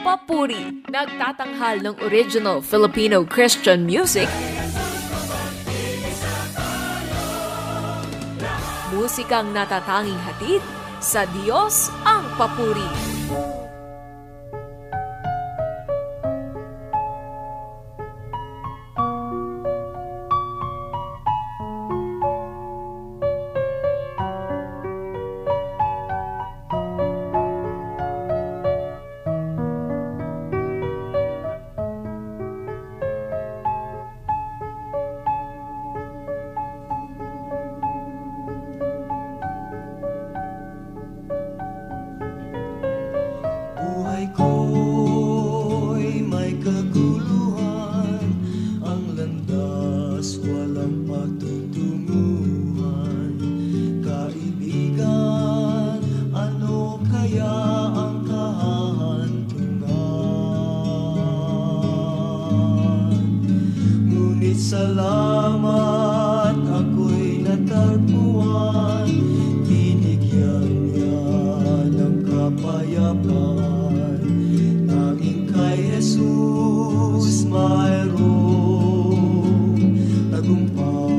Papuri. Nagtatanghal ng original Filipino Christian music, musikang natatanging hatid sa Diyos ang papuri. Salamat, ako'y natagpuan, binigyan niya ng kapayapaan. Tanging kay Jesus mayroong tagumpay.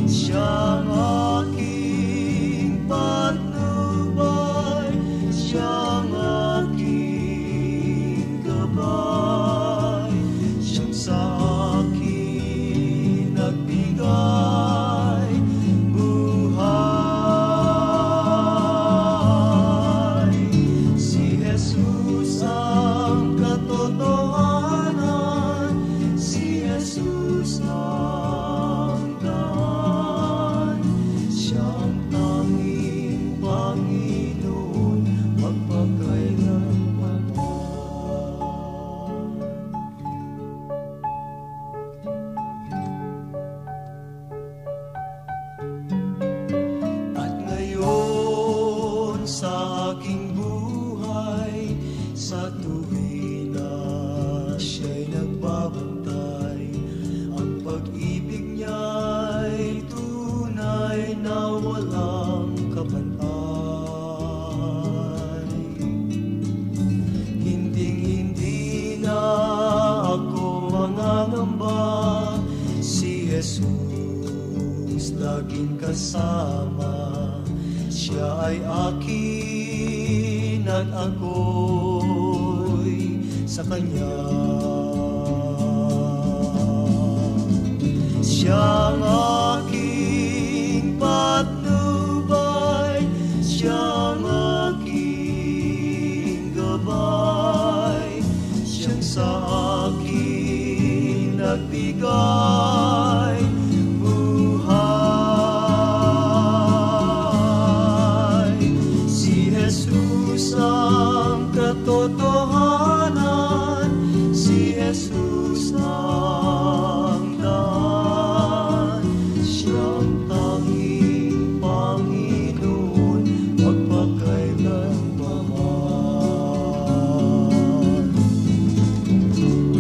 Siyang aking patnubay, siyang aking gabay. Jesus laging kasama, siya ay akin at ako'y sa Kanya. Siyang aking patnubay, siyang aking gabay, siyang sa akin nagbigay buhay. Si Jesus ang katotohanan, si Jesus ang daan, siyang tanging Panginoon magpakailanman.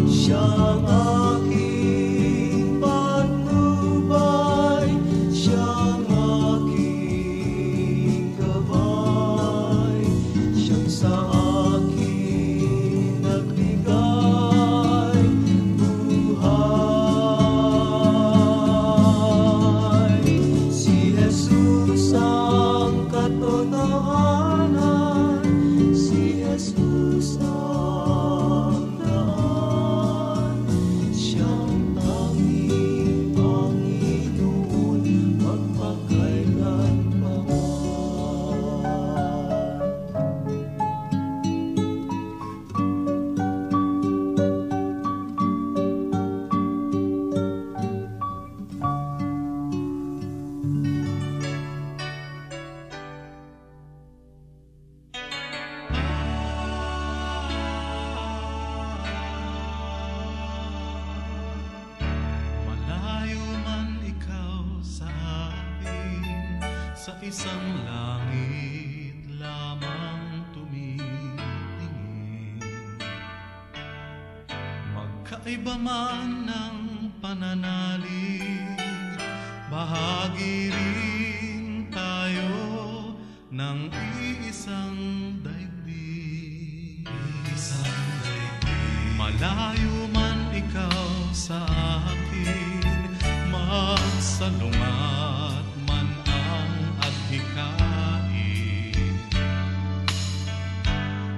Siyang aking patnubay, siyang aking gabay, siyang sa akin nagbigay buhay. Si Jesus ang katotohanan, si Jesus ang daan, siyang tanging Panginoon magpakailanman. Malayo man ikaw sa akin, sa isang langit lamang tumitingin. Magkaiba man ng pananalig, bahagi rin tayo ng iisang daigdig. Malayo man ikaw sa akin, magsalungat man ang adhikain.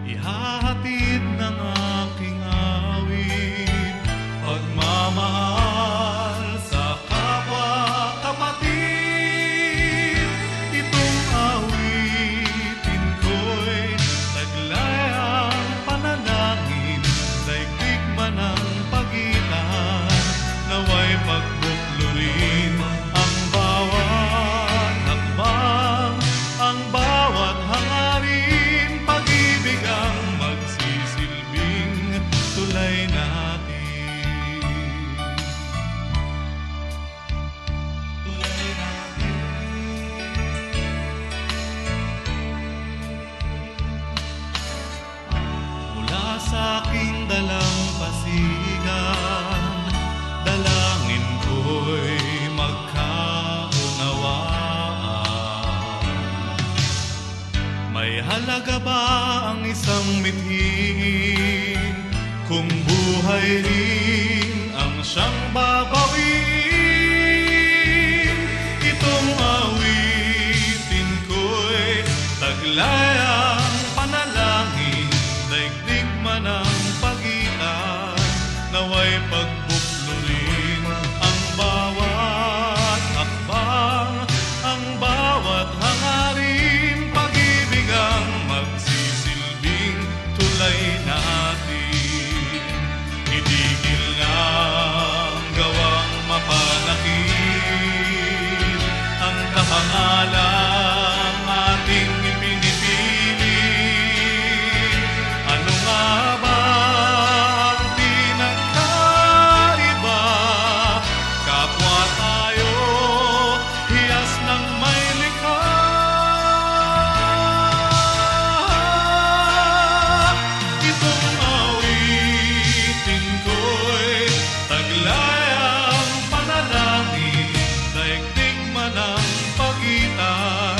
Ihahatid ng aking awit, pagmamahal sa kapwa kapatid. Itong awitin ko'y taglay ang panalangin, daigdig man ang pagitan, naway pagbuklurin ang bawat hakbang, ang bawat hangarin, pag-ibig ang magsisilbing tulay natin. Tulay natin. Mula sa aking dalampasigan, dalangin ko'y magkaunawaan. May halaga ba ang isang mithiin kung buhay rin ang siyang babawiin? Itong awitin ko'y taglay ang panalangin, daigdig man ang pagitan, naway pagbuklurin ang bawat hakbang, ang bawat hangarin, pag-ibig ang magsisilbing tulay natin. Itigil na ang gawang mapanakit, ang kapangalang ating ipinipili. Ano nga ba ang pinagkaiba? Kapwa tayo, hiyas ng may likha. Itong awitin ko'y taglay ang panalangin, daigdig man ang pagitan,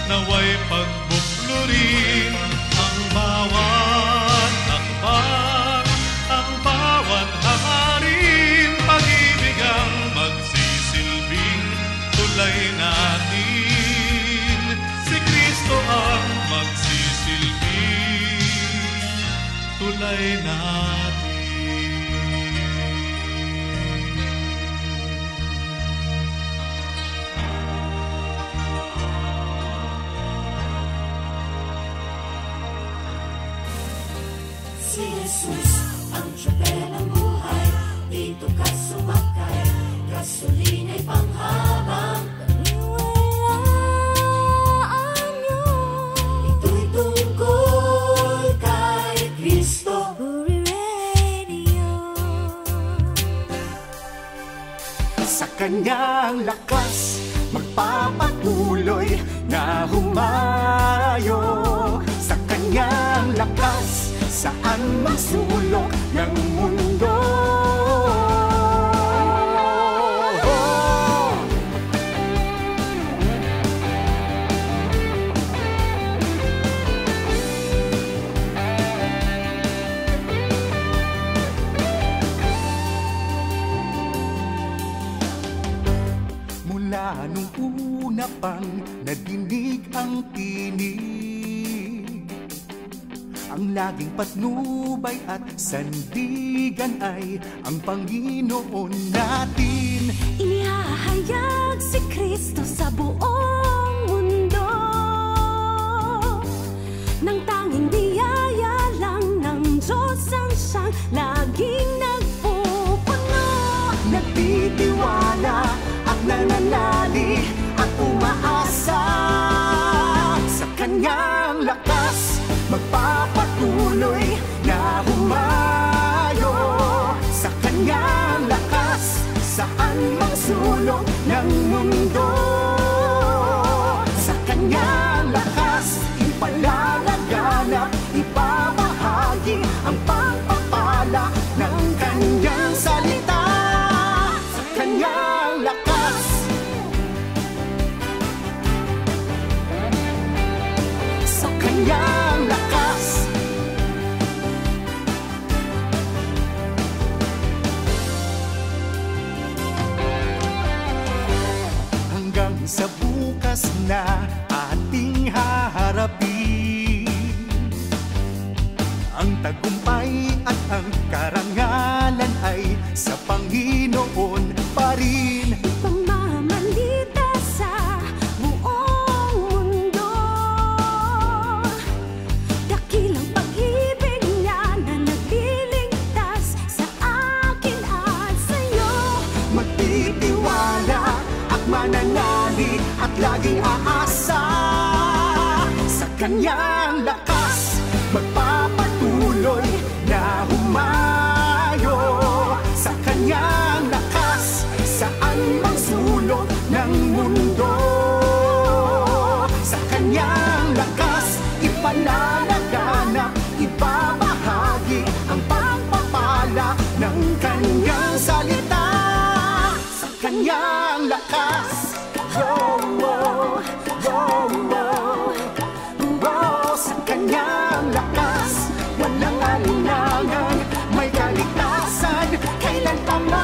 naway pagbuklurin ang bawat hakbang, ang bawat hangarin, pag-ibig ang magsisilbing tulay natin. Si Kristo ang magsisilbing tulay natin. Si Jesus ang tiyopel ng buhay, dito ka sumakay, gasolina'y panghabang kaniwalaan niyo. Ito'y tungkol kay Kristo. Puri Radio. Sa kanyang lakas magpapatuloy na humayo. Sa kanyang lakas saan masulok ng mundo. Mula nung una pang nadinig ang tinig, ang laging patnubay at sandigan ay ang Panginoon natin. Inihahayag si Kristo sa buong mundo, nang tanging biyaya lang ng Diyos ang siyang laging nagpupuno. Nagtitiwala at nananali at umaasa sa kanyang lakas, magpapatuloy na humayo. Sa kanyang lakas saan mang sulok ng mundo. Sa kanyang lakas ipalalaganap, ipamahagi ang pagpapala ng kanyang salita. Sa kanyang lakas kanyang lakas. Hanggang sa bukas na ating haharapin ang tagumpay at ang karangalan ay sa Panginoon pa rin. Pamamalita sa buong mundo, dakilang pag-ibig niya na nagliligtas sa akin at sa'yo. Magtitiwala at mananalig at laging aasa sa kanyang lakas. Magpapatuloy na humayo sa kanyang lakas, saan mang sulok ng mundo. Sa kanyang lakas, ipalalaganap, ibabahagi ang pagpapala ng kanyang salita. Sa kanyang lakas, oh, oh, oh, oh. Oh, sa kanyang lakas, walang alinlangan, may kaligtasan kailanpaman.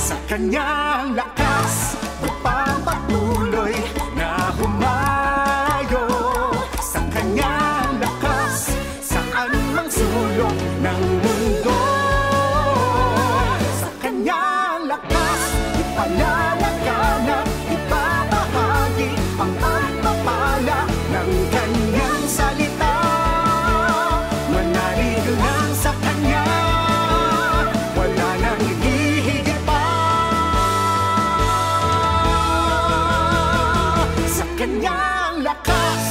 Sa kanyang lakas, magpapatuloy na humayo. Sa kanyang lakas, saan mang sulok ng mundo. Sa kanyang lakas, ipalalaganap, ibabahagi ang pagpapala ng kanyang salita. Manalig lang sa kanya, wala nang hihigit pa. Sa kanyang lakas.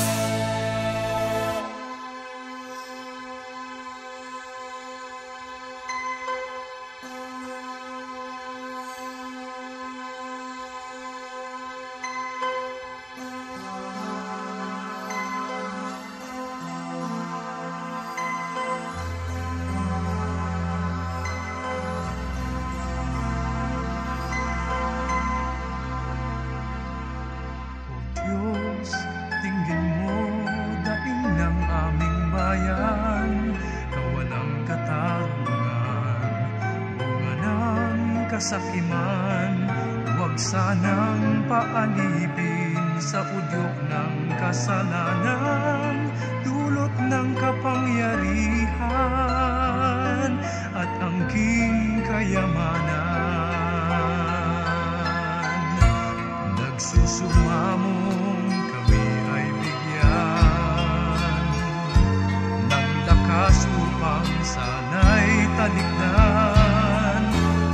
Diyos, tingin mo daing ng aming bayan na walang katarungan, bunga ng kasakiman. Huwag sanang paalipin sa udyok ng kasalanan, dulot ng kapangyarihan at angking kayamanan. Nagsusumamong kami ay bigyan ng lakas upang sana'y talikdan.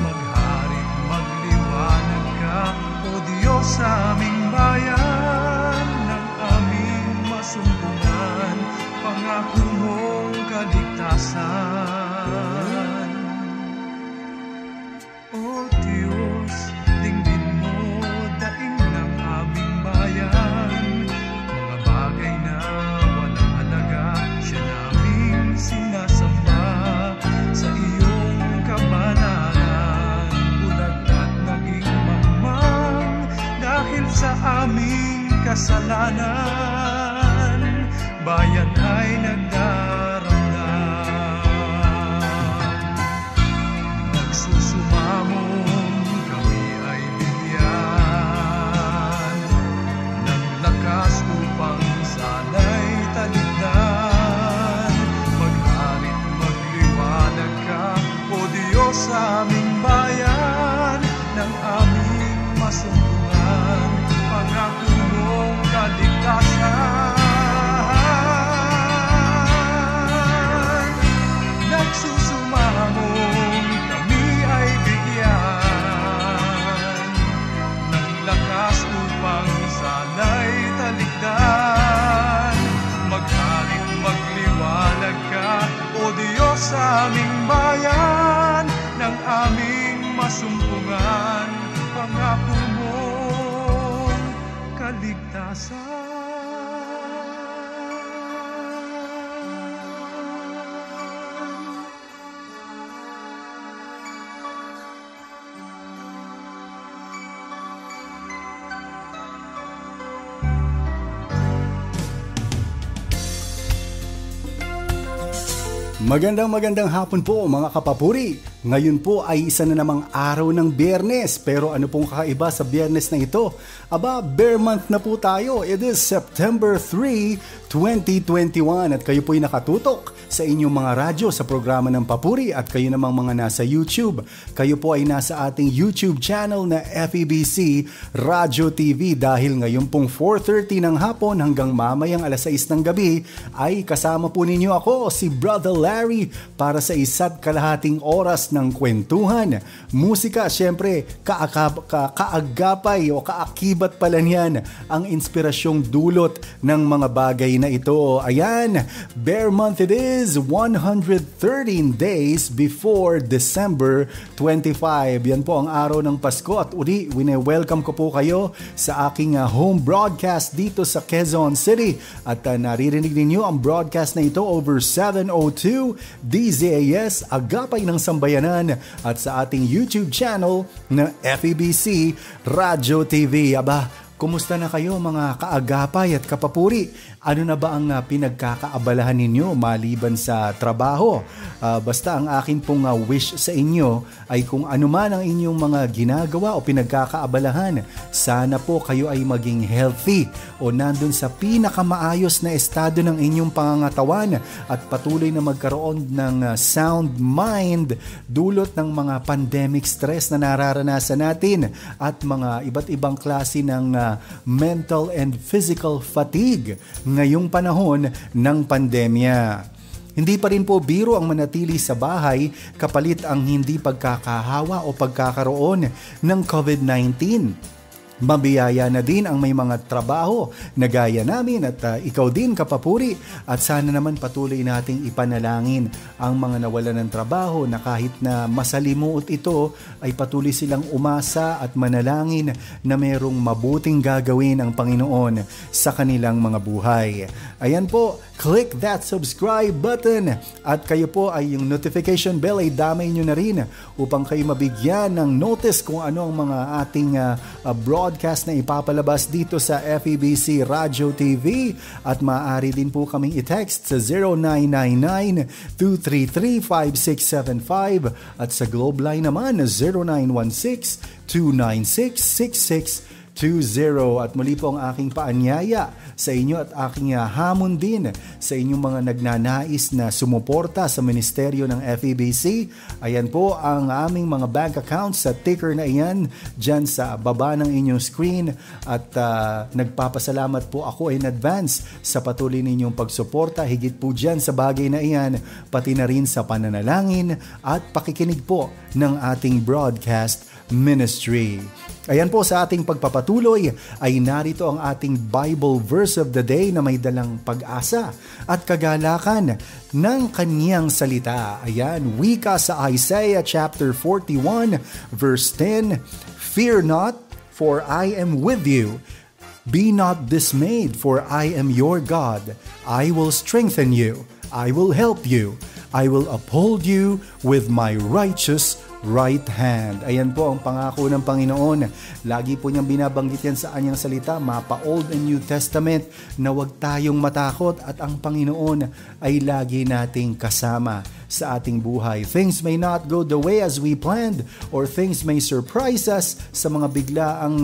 Magharing magliwanag ka, O Diyos, sa aming bayan, ng aming masumpungan, pangako mong kaligtasan. O Diyos, tingin mo daing ng aming bayan, mga bagay na walang halaga, siya naming sinasamba. Sa iyong kabanalan, bulag at naging mangmang, dahil sa aming kasalanan, bayan ay nagdaramdam. Nagsusumamong kami ay bigyan ng lakas upang sana'y talikdan. Magharit magliwanag ka, O Diyos, sa aming bayan, ng aming masumpungan, pangako mong kaligtasan. Nagsusumamong kami ay bigyan ng lakas upang sana'y talikdan. Magharit magliwanag ka, O Diyos, sa aming bayan, ng aming masumpungan, pangako mong kaligtasan. Magandang hapon po mga kapapuri. Ngayon po ay isa na namang araw ng Biyernes. Pero ano pong kakaiba sa Biyernes na ito? Aba, Bear Month na po tayo. It is September 3, 2021 at kayo po'y nakatutok sa inyong mga radyo sa programa ng Papuri at kayo namang mga nasa YouTube. Kayo po ay nasa ating YouTube channel na FEBC Radyo TV dahil ngayon pong 4:30 ng hapon hanggang mamayang alas 6 ng gabi ay kasama po ninyo ako, si Brother Larry, para sa isa't kalahating oras ng kwentuhan, musika, syempre, kaagapay o kaakibat pala niyan ang inspirasyong dulot ng mga bagay na ito. Ayan, Bear Month it is, 113 days before December 25. Yan po ang araw ng Pasko at uli, wine-welcome ko po kayo sa aking home broadcast dito sa Quezon City at naririnig ninyo ang broadcast na ito over 702 DZAS Agapay ng Sambayanan at sa ating YouTube channel na FEBC Radyo TV. Aba, kumusta na kayo mga kaagapay at kapapuri? Ano na ba ang pinagkakaabalahan ninyo maliban sa trabaho? Basta ang akin pong wish sa inyo ay kung ano man ang inyong mga ginagawa o pinagkakaabalahan, sana po kayo ay maging healthy o nandun sa pinakamaayos na estado ng inyong pangangatawan at patuloy na magkaroon ng sound mind dulot ng mga pandemic stress na nararanasan natin at mga iba't ibang klase ng mental and physical fatigue ngayong panahon ng pandemya. Hindi pa rin po biro ang manatili sa bahay kapalit ang hindi pagkakahawa o pagkakaroon ng COVID-19. Mabiyaya na din ang may mga trabaho na gaya namin at ikaw din kapapuri at sana naman patuloy nating ipanalangin ang mga nawalan ng trabaho na kahit na masalimuot ito ay patuloy silang umasa at manalangin na mayroong mabuting gagawin ang Panginoon sa kanilang mga buhay. Ayan po, click that subscribe button at kayo po ay yung notification bell ay damay nyo na rin upang kayo mabigyan ng notice kung ano ang mga ating broadcast na ipapalabas dito sa FEBC Radyo TV at maaari din po kaming i-text sa 0999-233-5675 at sa Globe Line naman na 0916-296-6620 at muli po ang aking paanyaya sa inyo at aking hamon din sa inyong mga nagnanais na sumuporta sa ministeryo ng FEBC. Ayan po ang aming mga bank accounts sa ticker na iyan dyan sa baba ng inyong screen at nagpapasalamat po ako in advance sa patuloy ninyong pagsuporta higit po dyan sa bagay na iyan pati na rin sa pananalangin at pakikinig po ng ating broadcast ministry. Ayan po, sa ating pagpapatuloy ay narito ang ating Bible verse of the day na may dalang pag-asa at kagalakan ng kaniyang salita. Ayan, wika sa Isaiah chapter 41 verse 10, "Fear not, for I am with you. Be not dismayed, for I am your God. I will strengthen you. I will help you. I will uphold you with my righteous right hand." Ayan po ang pangako ng Panginoon. Lagi po niyang binabanggit yan sa kanyang salita, mapa Old and New Testament, na huwag tayong matakot at ang Panginoon ay lagi nating kasama sa ating buhay. Things may not go the way as we planned or things may surprise us sa mga biglaang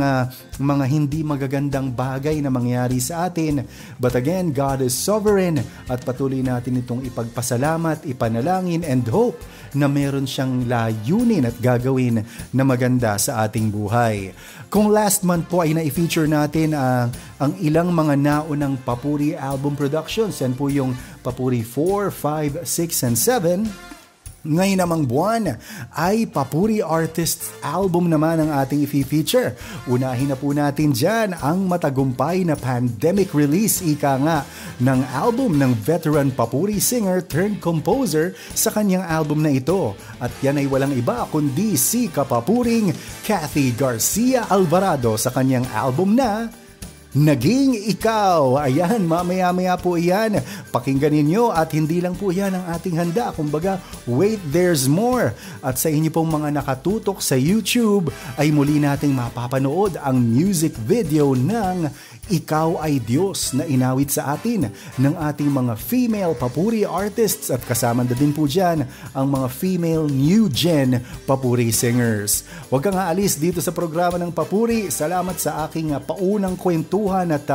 mga hindi magagandang bagay na mangyari sa atin. But again, God is sovereign at patuloy natin itong ipagpasalamat, ipanalangin and hope na meron siyang layunin at gagawin na maganda sa ating buhay. Kung last month po ay na-feature natin ang ilang mga naunang Papuri album productions, yan po yung Papuri 4, 5, 6, and 7. Ngayon namang buwan ay Papuri Artists album naman ang ating i-feature. Unahin na po natin dyan ang matagumpay na pandemic release ika nga ng album ng veteran Papuri singer turned composer sa kanyang album na ito. At yan ay walang iba kundi si kapapuring Kathy Garcia Alvarado sa kanyang album na Naging Ikaw. Ayan, mamaya-maya po yan. Pakinggan ninyo at hindi lang po yan ang ating handa. Kumbaga, wait, there's more. At sa inyo pong mga nakatutok sa YouTube ay muli nating mapapanood ang music video ng Ikaw Ay Diyos na inawit sa atin ng ating mga female papuri artists at kasama na din po dyan ang mga female new gen papuri singers. Huwag kang aalis dito sa programa ng Papuri. Salamat sa aking paunang kwentuhan at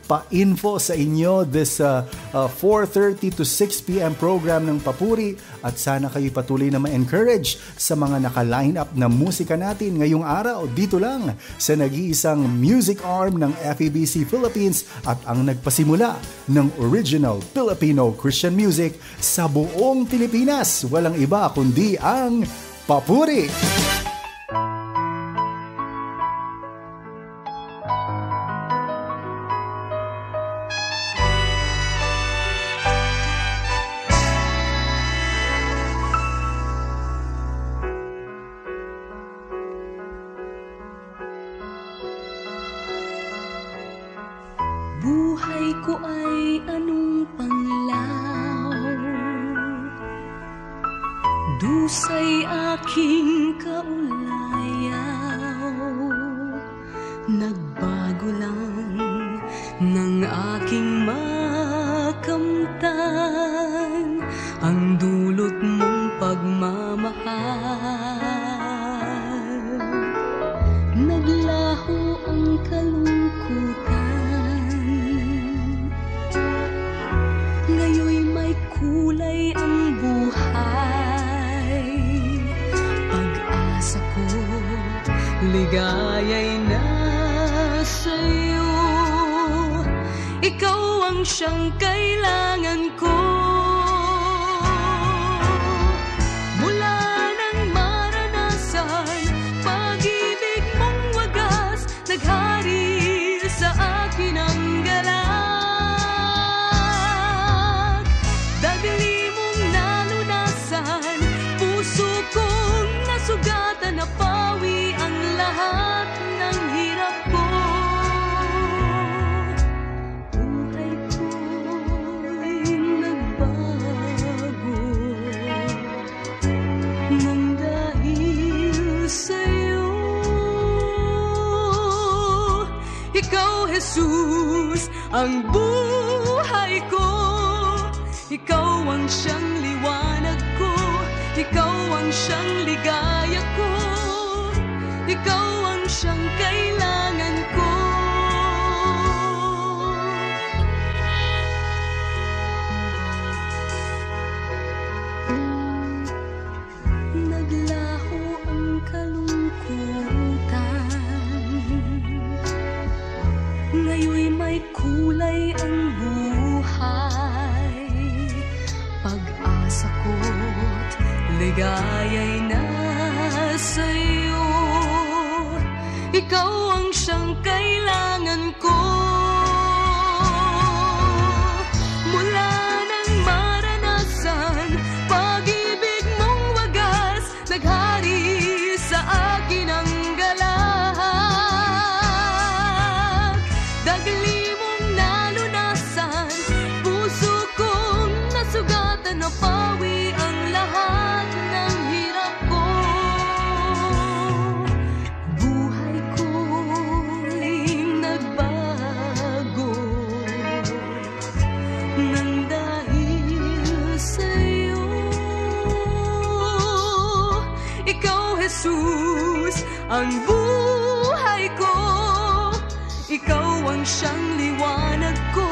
pa-info sa inyo this 4:30 to 6 p.m. program ng Papuri at sana kayo patuloy na ma-encourage sa mga naka-line up na musika natin ngayong araw dito lang sa nag-iisang music arm ng FEBC Philippines at ang nagpasimula ng original Filipino Christian music sa buong Pilipinas. Walang iba kundi ang Papuri! Buhay ko ay anong panglaw, dusay aking kaulayaw. Nagbago lang ng aking makamtan ang dulot mong pagmamahal. Naglaho ang kalungkutan, ngayoy may kulay ang buhay. Pag-asa ko, ligaya'y nasa'yo. Ikaw ang siyang kailangan ko. Mula nang maranasan pag-ibig mong wagas, naghari sa akin ang galak. Dagli mong nalunasan, puso kong nasugatan, napawi ang lahat ng hirap ko. Buhay ko'y nagbago nang dahil sa'yo. Ikaw, Jesus, ang buhay ko. Ikaw ang siyang liwanag ko. Ikaw ang siyang ligaya ko. Ikaw ang siyang kailangan ko. Naglaho ang kalungkutan, ngayoy may kulay ang buhay. Pag-asa ko't ligaya'y nasa'yo. Ikaw ang siyang kailangan ko. Mula nang maranasan pag-ibig mong wagas, naghari sa akin ang galak. Dagli mong nalunasan, puso kong nasugatan, napawi ang lahat ng hirap ko. Buhay ko'y nagbago nang dahil sa'yo. Ikaw, Jesus, ang buhay ko. Ikaw ang siyang liwanag ko.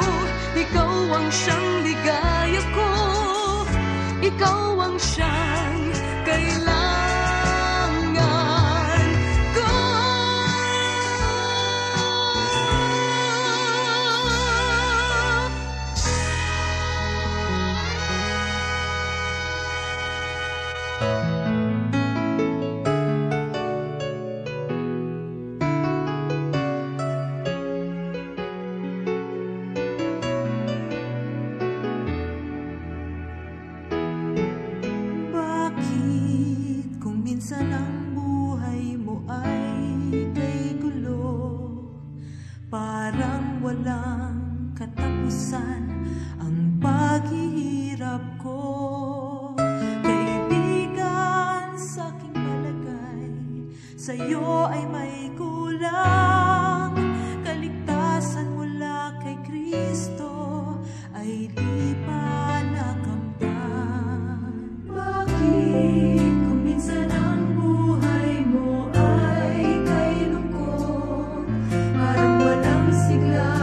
Ikaw ang siyang ligaya ko. Ikaw ang siyang kailangan ko. sa'yo ay may kulang. Kaligtasan mula kay Kristo ay di pa nakamtan. Bakit kung minsan ang buhay mo ay kay lungkot, parang walang sigla,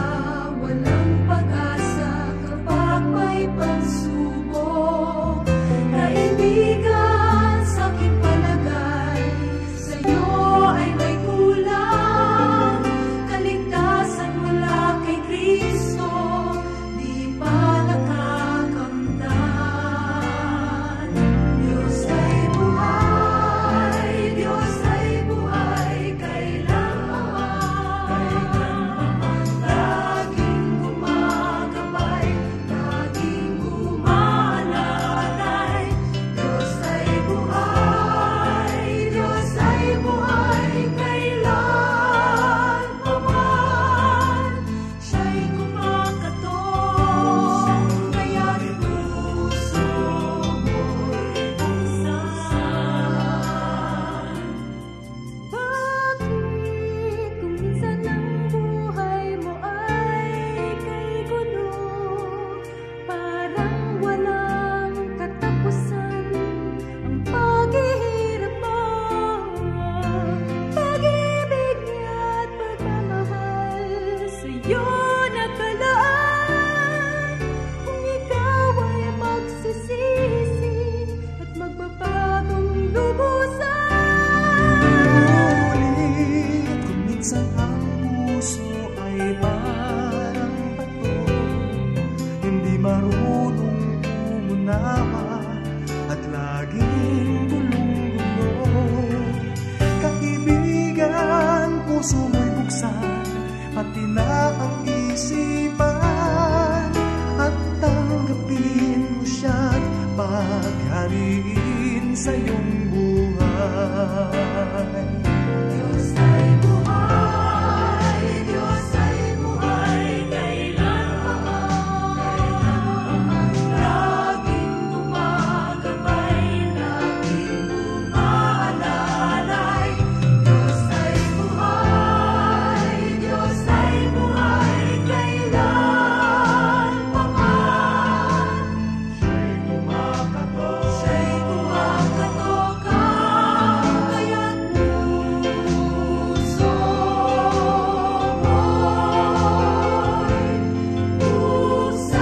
walang pag-asa kapag may pagsubok? Kaibigan, sa aking palagay, sa'yo ay may kulang. Kaligtasan mula kay Kristo, di pa nakakamtan. Diyos ay buhay, Diyos ay buhay, kailanman, laging gumagabay, laging umaalalay. Diyos ay buhay, Diyos ay buhay, kailanman. Siya'y kumakatok, kaya't puso mo'y buksan. Bakit kung minsan ang buhay mo ay kay gulo, parang walang katapusan ang paghihirap mo? Pag-ibig niya't pagmamahal sa'yo nakalaan. Kung ikaw ay magsisisi at magbabagong lubusan. Ngunit kung minsan ang puso ay parang bato, hindi marunong umunawa at laging gulong-gulo. Kaibigan, puso mo'y buksan, pati na ang isipan, at tanggapin mo siya't paghariin sa iyong buhay. Diyos ay buhay, Diyos ay buhay, kailanman, laging gumagabay, laging umaalalay. Diyos ay buhay, Diyos ay buhay, kailanman. Siya'y kumakatok, kaya't puso mo'y buksan.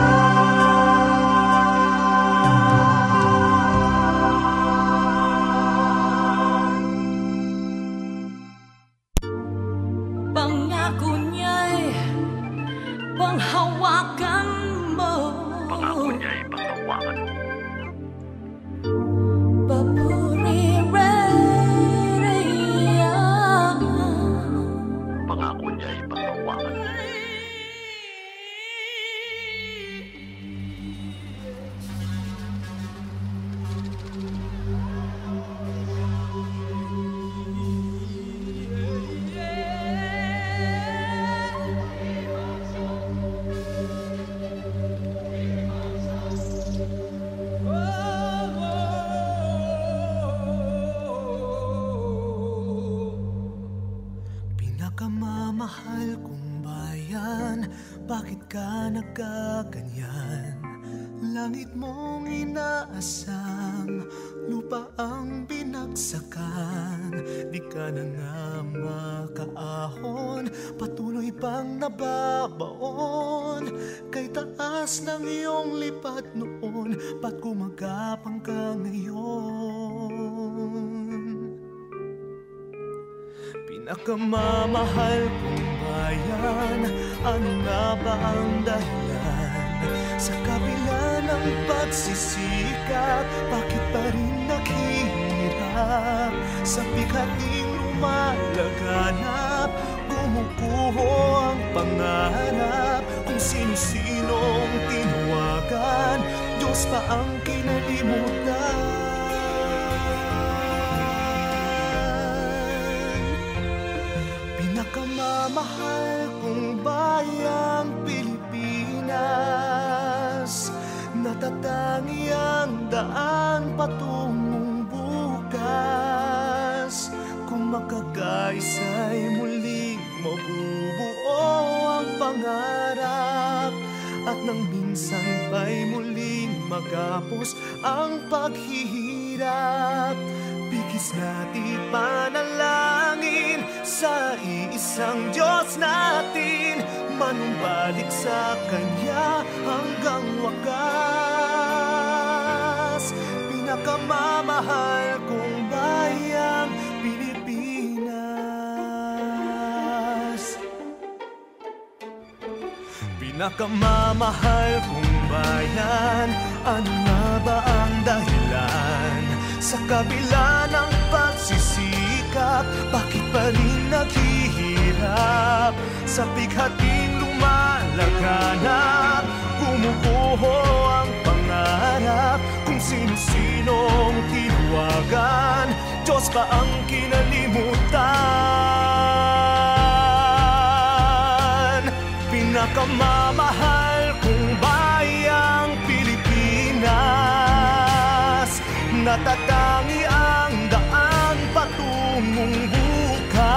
Pangako niya'y panghawakan mo. Papuri-re-re-ya. Pinakamamahal kong bayan, bakit ka nagkaganyan? Langit mong inaasam, lupa ang binagsakan. Di ka na nga makaahon, patuloy pang nababaon. Kay taas ng iyong lipat noon, ba't gumagapang ka ngayon? Pinakamamahal kong bayan, ano nga ba ang dahilan? Sa kabila ng pagsisikap, bakit pa rin naghihirap? Sa bighating lumalaganap, gumuguho ang pangarap. Kung sino-sinong tinawagan, Diyos pa ang kinalimutan. Pinakamamahal kong bayang Pilipinas, natatangi ang daan patungong bukas. Kung Magkakaisa'y muling mabubuo ang pangarap, at nang minsan pa'y muling magapos ang paghihirap. Bigis natin panalangin sa iisang Diyos natin, manumbalik sa Kanya hanggang wakas. Pinakamamahal kong bayang Pilipinas, pinakamamahal kong bayan, ano nga ba ang dahilan? Sa kabila ng pagsisikap, bakit pa rin naghihirap? Sa bighating lumalaganap, gumuguho ang pangarap. Kung sino-sinong tinuwagan, Diyos ba ang kinalimutan? Pinakamamahal kong bayang Pilipinas, natatangi ang daan patungong bukas.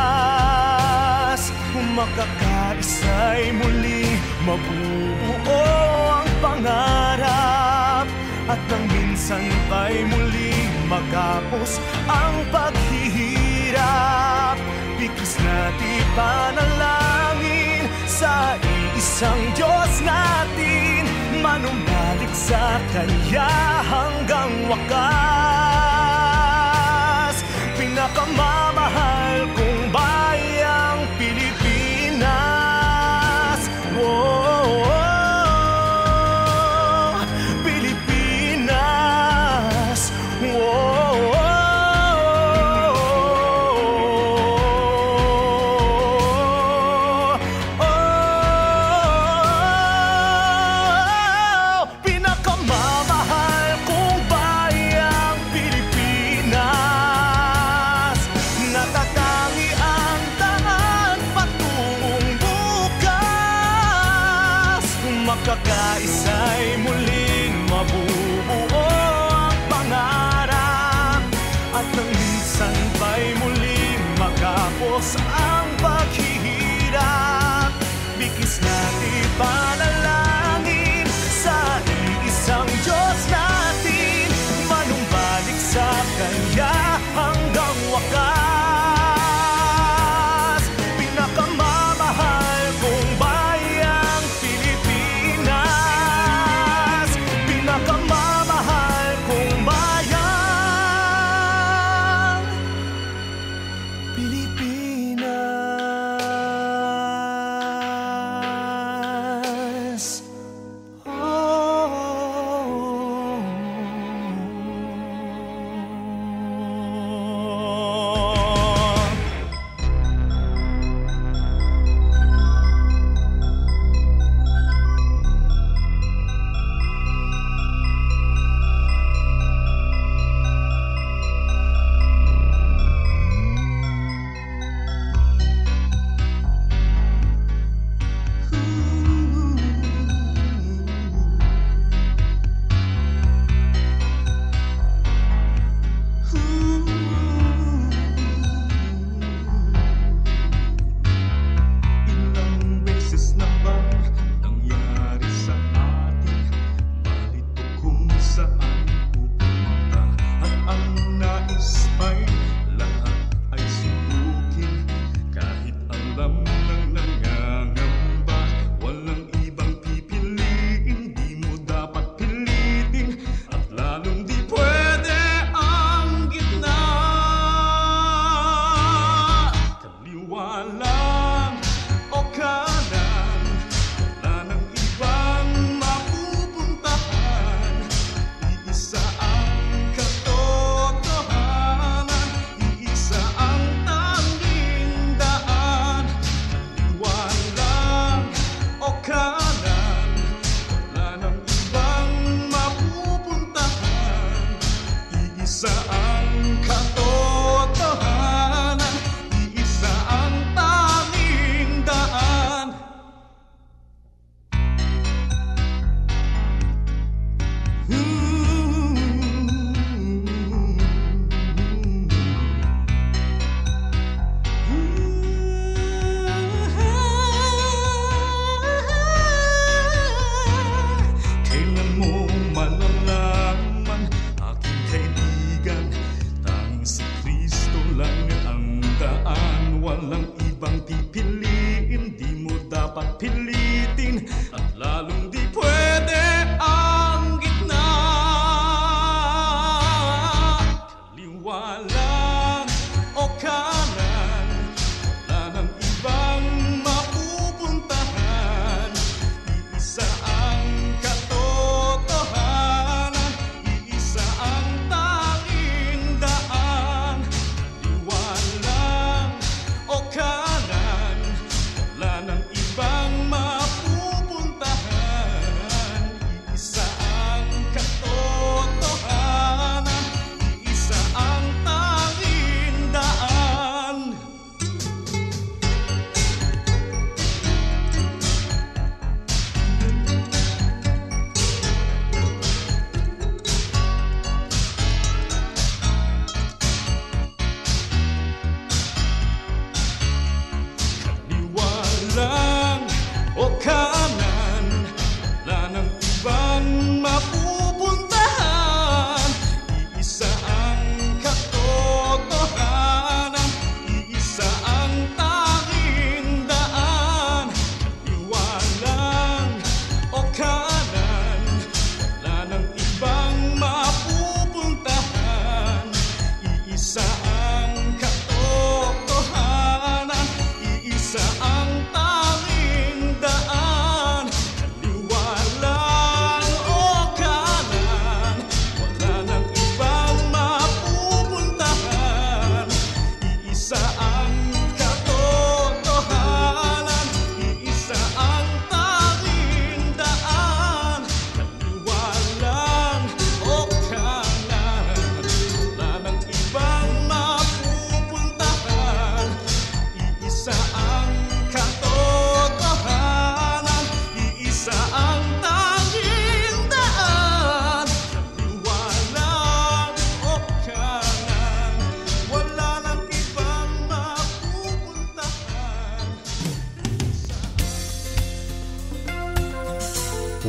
Kung makakaisa'y muli mabubuo ang pangarap, at nang minsan pa'y muli magapos ang paghihirap. Bigis natin panalangin sa iisang Diyos natin, manumbalik sa Kanya hanggang wakas. Pinakamamahal kong bayang Pilipinas, Pilipinas, pinakamamahal kong bayang Pilipinas, natatangi ang daan patungong bukas. Kung makakaisa'y muling mabubuo ang pangarap, at nang minsan pa'y muling magapos ang paghihirap. Bigis natin panalangin sa iisang Diyos natin, manumbalik sa Kanya hanggang wakas. Pinakamamahal kong bayang Pilipinas, pinakamamahal kong bayang Pilipinas.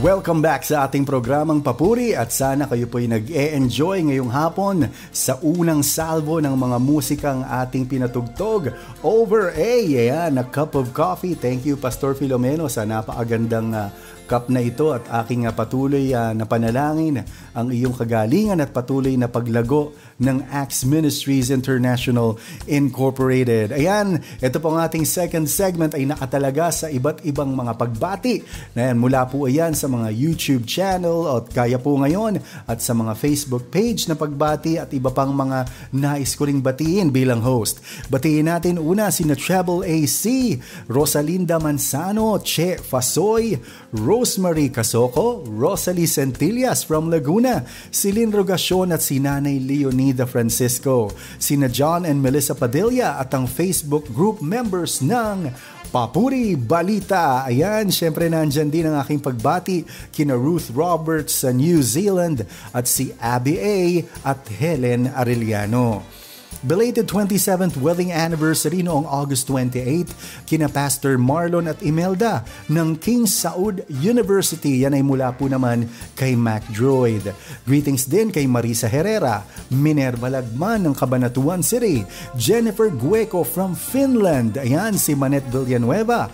Welcome back sa ating programang Papuri at sana kayo po'y nag-e-enjoy ngayong hapon sa unang salvo ng mga musikang ating pinatugtog. Over A, a cup of coffee. Thank you Pastor Filomeno sa napakagandang cup na ito at aking patuloy na panalangin ang iyong kagalingan at patuloy na paglago ng Acts Ministries International Incorporated. Ayan, ito po ang ating second segment ay nakatalaga sa iba't ibang mga pagbati. Ayan, mula po ayan sa mga YouTube channel at kaya po ngayon at sa mga Facebook page na pagbati at iba pang mga nais ko ring batiin bilang host. Batiin natin una sina Treble AC, Rosalinda Manzano, Che Fasoy, Rosemary Casoko, Rosalie Centillas from Laguna, Celine Rogacion at si Nanay Leonida Francisco, sina John and Melissa Padilla at ang Facebook group members ng Papuri Balita. Ayan, syempre nandyan din ang aking pagbati kina Ruth Roberts sa New Zealand at si Abby A. at Helen Arellano. Belated 27th wedding anniversary noong August 28 kina Pastor Marlon at Imelda ng King Saud University. Yan ay mula po naman kay Mac Droid. Greetings din kay Marisa Herrera, Minerva Lagman ng Cabanatuan City, Jennifer Gueco from Finland. Ayan, si Manette Villanueva,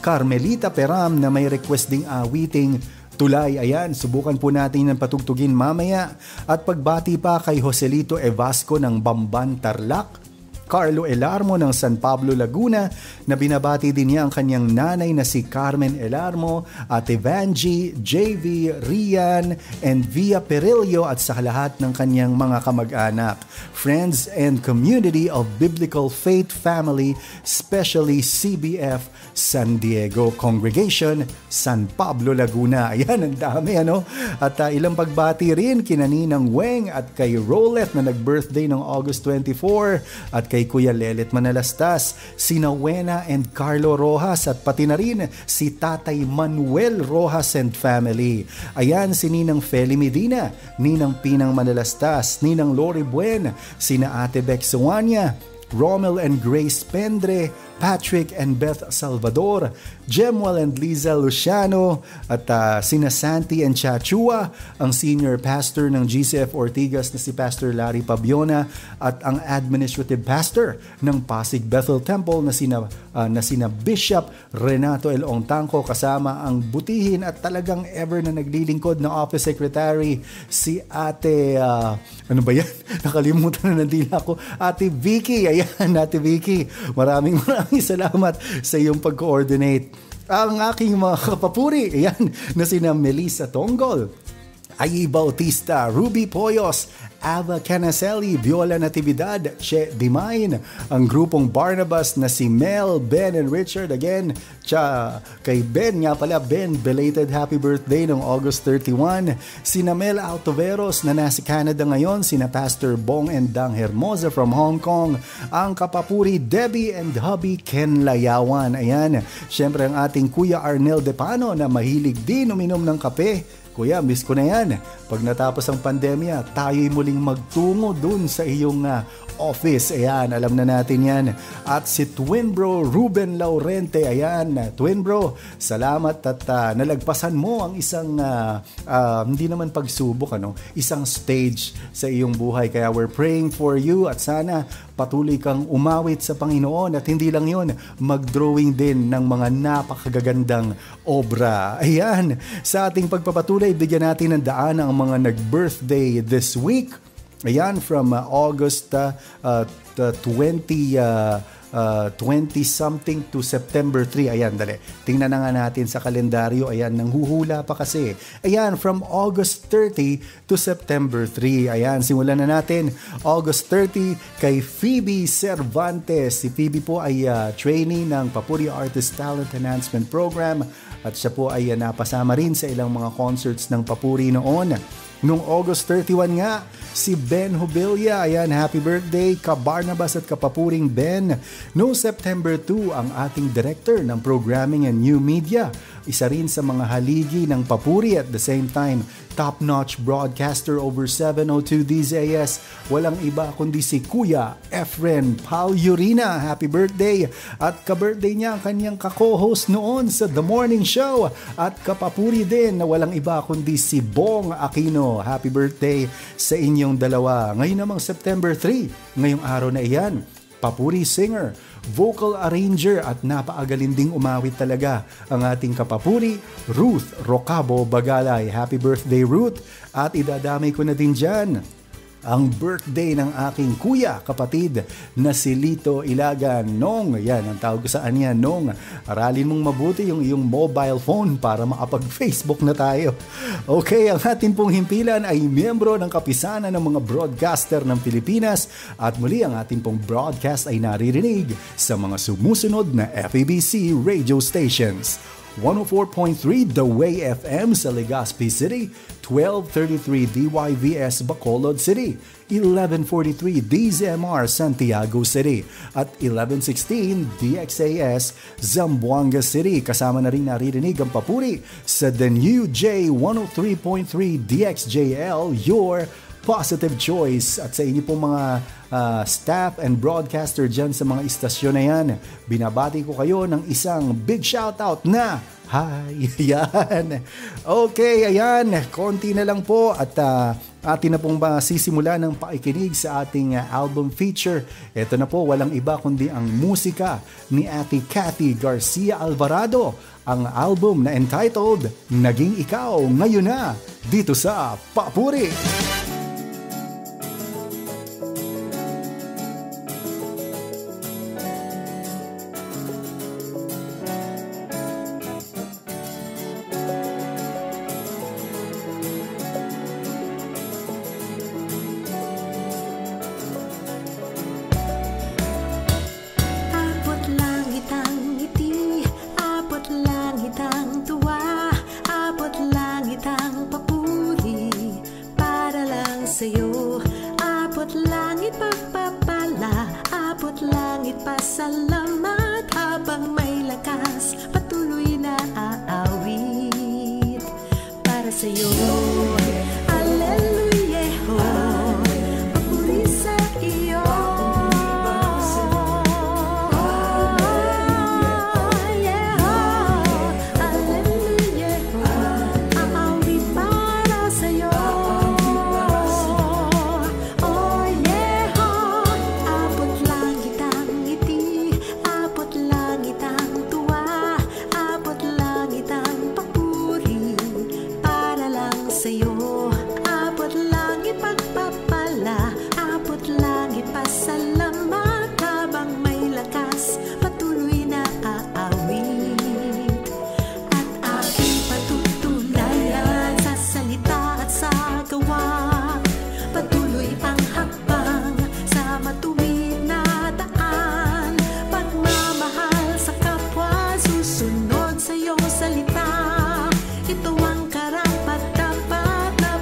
Carmelita Peram na may request ding awiting Tulay. Ayan, subukan po natin ng patugtugin mamaya. At pagbati pa kay Joselito Evasco ng Bamban, Tarlac, Carlo Elarmo ng San Pablo, Laguna, na binabati din niya ang kanyang nanay na si Carmen Elarmo, Ate Vangie, JV, Rian, and Via Perillo at sa lahat ng kanyang mga kamag-anak, friends and community of Biblical Faith Family, especially CBF San Diego Congregation, San Pablo, Laguna. Ayan, ang dami ano. At ilang pagbati rin kina Ninang Weng at kay Rolet na nag-birthday noong August 24 at kay Kuya Lelet Manalastas, sina Wena and Carlo Rojas at pati na rin si Tatay Manuel Rojas and family. Ayan, si Ninang Feli Medina, Ninang Pinang Manalastas, Ninang Lori Buen, sina Ate Beck Suwania, Rommel and Grace Pendre, Patrick and Beth Salvador, Jemuel and Liza Luciano, at sina Santi and Chachua, ang senior pastor ng GCF Ortigas na si Pastor Larry Pabiona, at ang administrative pastor ng Pasig Bethel Temple na sina Bishop Renato L. Ongtangco, kasama ang butihin at talagang ever na naglilingkod na office secretary si Ate ano ba yan? Nakalimutan na nandila ako. Ate Vicky. Ayan, Ate Vicky. Maraming salamat sa iyong pag-coordinate. Ang aking mga kapapuri, ayan, na sina Melissa Tonggol, Ay Bautista, Ruby Poyos, Ava Canaselli, Viola Natividad, Che Dimain, ang grupong Barnabas na si Mel, Ben, and Richard. Again, kay Ben nga pala, Ben, belated happy birthday noong August 31. Sina Mel Altoveros na nasa Canada ngayon, sina Pastor Bong and Dang Hermosa from Hong Kong, ang kapapuri Debbie and hubby Ken Layawan. Ayan, syempre ang ating Kuya Arnel Depano na mahilig din uminom ng kape. Kuya, miss ko na yan. Pag natapos ang pandemya, tayo'y muling magtungo dun sa iyong office. Ayan, alam na natin yan. At si Twin Bro Ruben Laurente. Ayan, Twin Bro, salamat at nalagpasan mo ang isang, hindi naman pagsubok, isang stage sa iyong buhay. Kaya we're praying for you at sana patuloy kang umawit sa Panginoon at hindi lang yun, mag-drawing din ng mga napakagagandang obra. Ayan, sa ating pagpapatuloy, bigyan natin ng daan ang mga nag-birthday this week. Ayan, from August 20-something to September 3. Ayan, dali. Tingnan na nga natin sa kalendaryo. Ayan, nanghuhula pa kasi. Ayan, from August 30 to September 3. Ayan, simulan na natin. August 30 kay Phoebe Cervantes. Si Phoebe po ay trainee ng Papuri Artist Talent Enhancement Program at siya po ay napasama rin sa ilang mga concerts ng Papuri noon. Noong August 31 nga, si Ben Hubilia, ayan, happy birthday, ka-Barnabas at kapapuring Ben. Noong September 2, ang ating director ng Programming and New Media, isa rin sa mga haligi ng papuri at the same time, top-notch broadcaster over 702 DZAS. Walang iba kundi si Kuya Efren Palyurina. Happy birthday! At ka-birthday niya ang kanyang ka-co-host noon sa The Morning Show. At kapapuri din na walang iba kundi si Bong Aquino. Happy birthday sa inyong dalawa. Ngayon namang September 3, ngayong araw na iyan, papuri singer, vocal arranger at napaagaling ding umawit talaga ang ating kapapuri, Ruth Rocabo Bagalay. Happy birthday, Ruth! At idadamay ko na din dyan ang birthday ng aking kuya, kapatid na si Lito Ilagan. Nong, yan ang tawag ko sa kanya, Nong, aralin mong mabuti yung iyong mobile phone para makapag-Facebook na tayo. Okay, ang ating pong himpilan ay miyembro ng kapisanan ng mga broadcaster ng Pilipinas at muli ang ating pong broadcast ay naririnig sa mga sumusunod na FEBC radio stations. 104.3 The Way FM sa Legazpi City, 1233 DYVS Bacolod City, 1143 DZMR Santiago City, at 1116 DXAS Zamboanga City. Kasama na rin naririnig ang papuri sa The New J 103.3 DXJL, your positive choice. At sa inyo pong mga staff and broadcaster dyan sa mga istasyon na yan, binabati ko kayo ng isang big shoutout na hi! Yan! Okay, ayan, konti na lang po at atin na pong sisimula ng pakikinig sa ating album feature. Ito na po, walang iba kundi ang musika ni Ate Cathy Garcia Alvarado. Ang album na entitled Naging Ikaw Ngayon Na, dito sa Papuri. Ito ang karapat-dapat na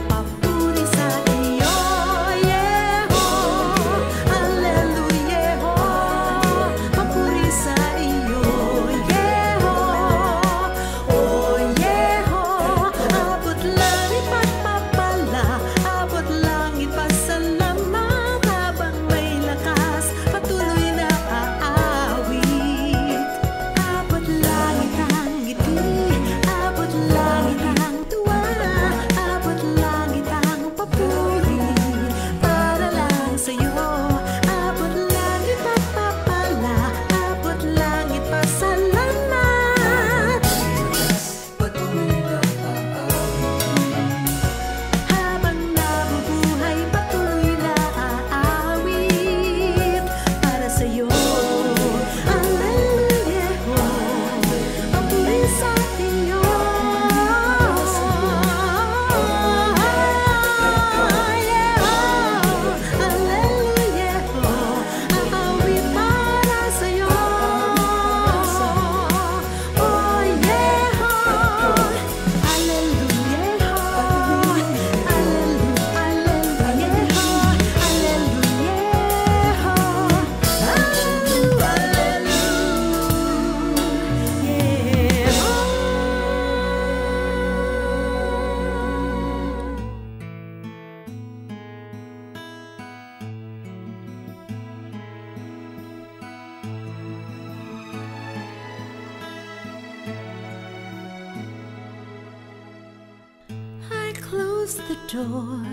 closed the door,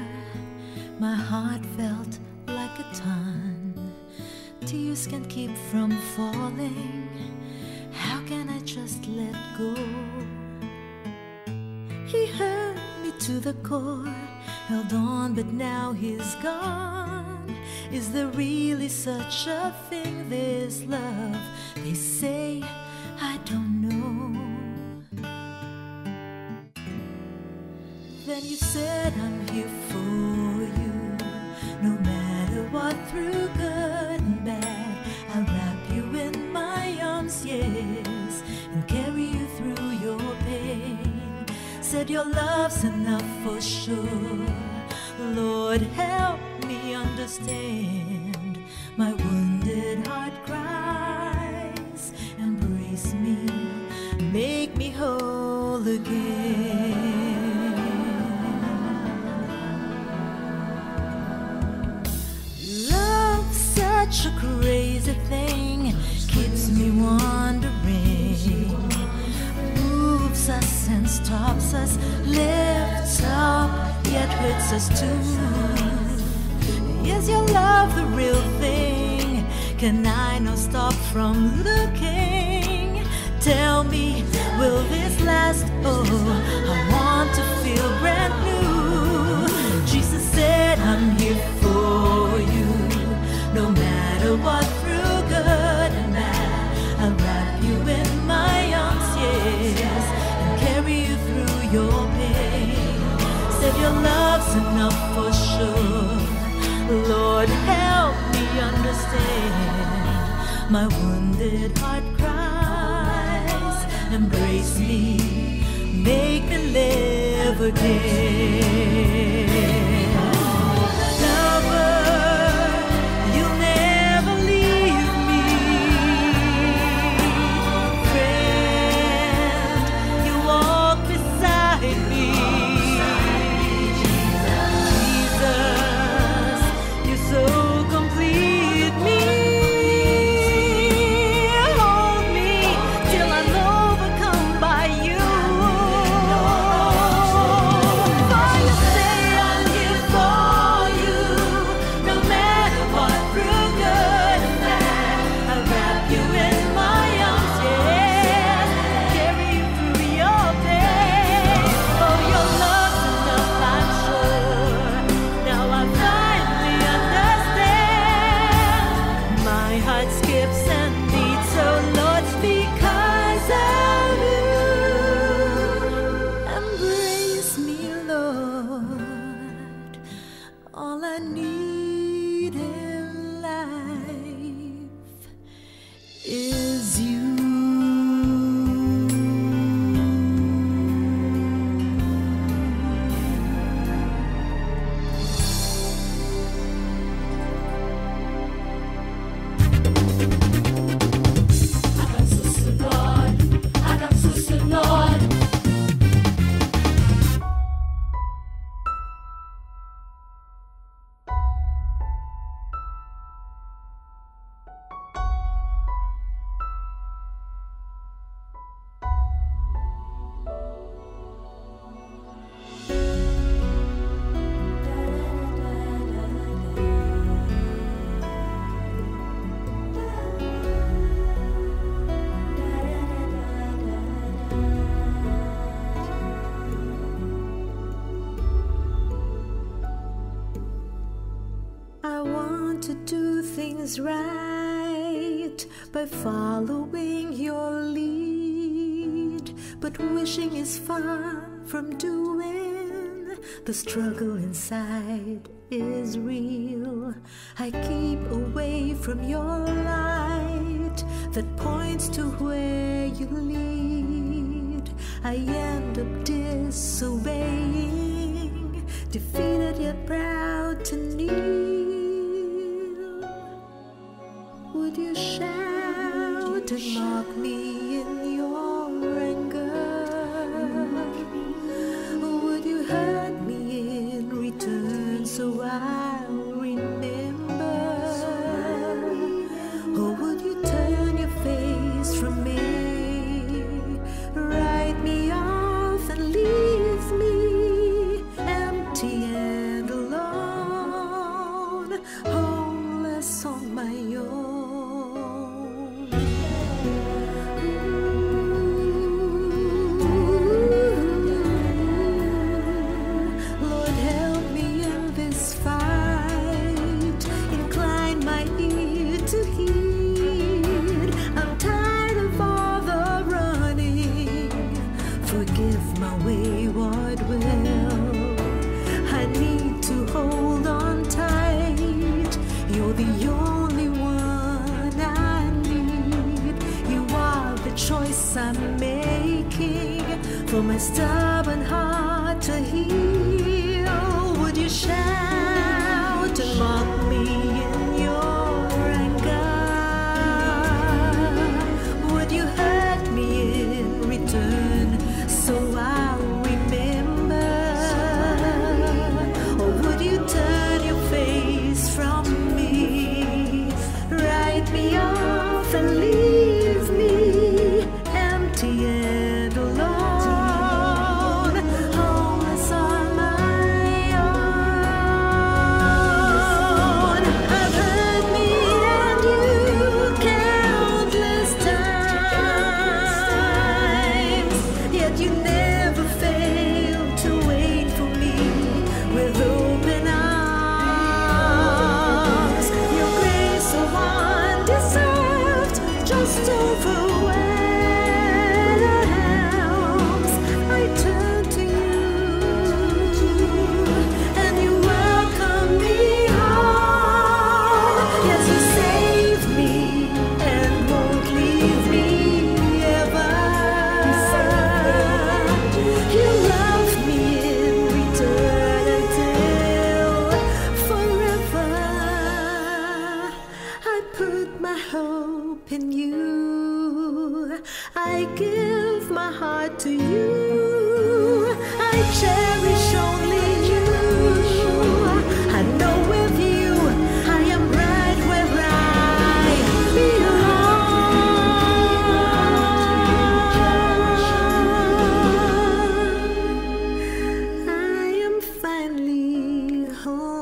my heart felt like a ton. Tears can't keep from falling. How can I just let go? He hurt me to the core, held on, but now he's gone. Is there really such a thing, this love? They say, I don't know. Then you said I'm here for you, no matter what, through good and bad. I'll wrap you in my arms, yes, and carry you through your pain. Said your love's enough for sure. Lord, help me understand. My wounded heart cries, embrace me, make me whole again. Love's such a crazy thing, keeps me wandering, moves us and stops us, lifts up yet hurts us too. Is your love the real thing? Can I not stop from looking? Tell me, will this last? Oh, I want to feel brand new. Jesus said I'm here for you, no matter what, through good and bad. I'll wrap you in my arms, yes, and carry you through your pain. Said your love's enough for sure. Lord, help me understand. My wounded heart cries, embrace me, make me live again. Lover, you'll never leave me. Friend, you walk beside me. So complete me, hold me till I'm overcome by you. For you say I'm here for you, no matter what, through good and bad. I'll wrap you in my arms, yes, carry you through your pain. Oh, your love's enough, I'm sure. Now I finally my heart skips and beats, oh Lord, because of you. Embrace me, Lord. All I need in life is you. I want to do things right by following your lead, but wishing is far from doing. The struggle inside is real. I keep away from your light that points to where you lead. I end up disobeying, defeated yet proud to kneel. Would you shout and mock me in your anger? Would you hurt me in return so I'll remember? Or would you turn your face from me, write me off and leave me empty? I'm making for my stubborn heart to heal. Would you shout and mock me in your anger? Would you hurt me in return so I'll remember? Or would you turn your face from me, write me off and leave me empty and alone, homeless on my own? I've hurt me and you countless times, yet you never fail to wait for me with open arms. Your grace so undeserved just overwhelms. I turn to you and you welcome me home. Yes, you save me and won't leave me ever. You love me in return until forever. I put my hope in you. I give my heart to you. I cherish only you. I know with you I am right where I belong. I am finally home.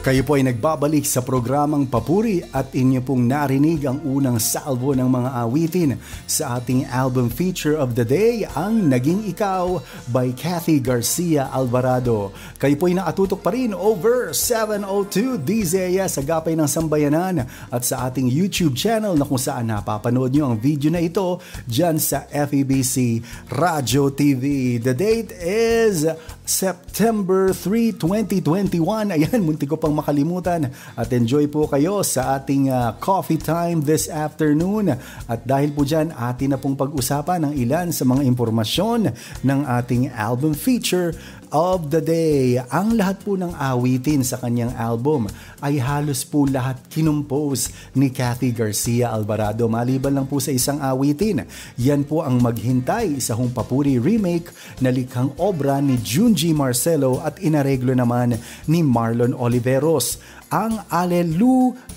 Kayo po ay nagbabalik sa programang Papuri at inyo pong narinig ang unang salvo ng mga awitin sa ating album feature of the day, ang Naging Ikaw by Cathy Garcia Alvarado. Kayo po ay nakatutok pa rin over 702 DZS sa Gapay ng Sambayanan at sa ating YouTube channel na kung saan napapanood nyo ang video na ito dyan sa FEBC Radio TV. The date is September 3, 2021. Ayan, munti ko pang makalimutan. At enjoy po kayo sa ating coffee time this afternoon. At dahil po dyan, atin na pong pag-usapan ng ilan sa mga impormasyon ng ating album feature of the day. Ang lahat po ng awitin sa kanyang album ay halos po lahat kinumpose ni Cathy Garcia Alvarado. Maliban lang po sa isang awitin. Yan po ang Maghintay, isa hong Papuri remake na likhang obra ni Junji Marcelo at inareglo naman ni Marlon Oliveros. Ang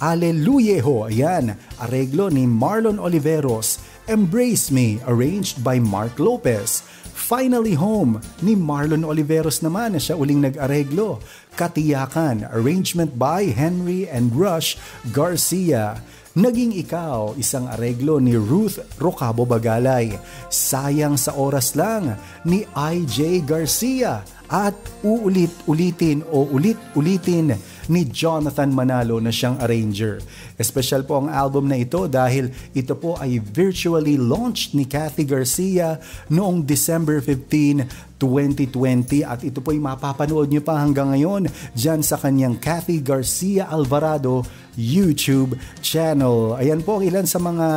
Aleluyeho, ayan, areglo ni Marlon Oliveros. Embrace Me, arranged by Mark Lopez. Finally Home ni Marlon Oliveros naman na siya uling nag-areglo. Katiyakan, arrangement by Henry and Rush Garcia. Naging Ikaw, isang areglo ni Ruth Rocabo Bagalay. Sayang sa Oras Lang ni I.J. Garcia. At ulit-ulitin ni Jonathan Manalo na siyang arranger. Espesyal po ang album na ito dahil ito po ay virtually launched ni Cathy Garcia noong December 15, 2020 at ito po ay mapapanood nyo pa hanggang ngayon dyan sa kanyang Cathy Garcia Alvarado YouTube channel. Ayan po ilan sa mga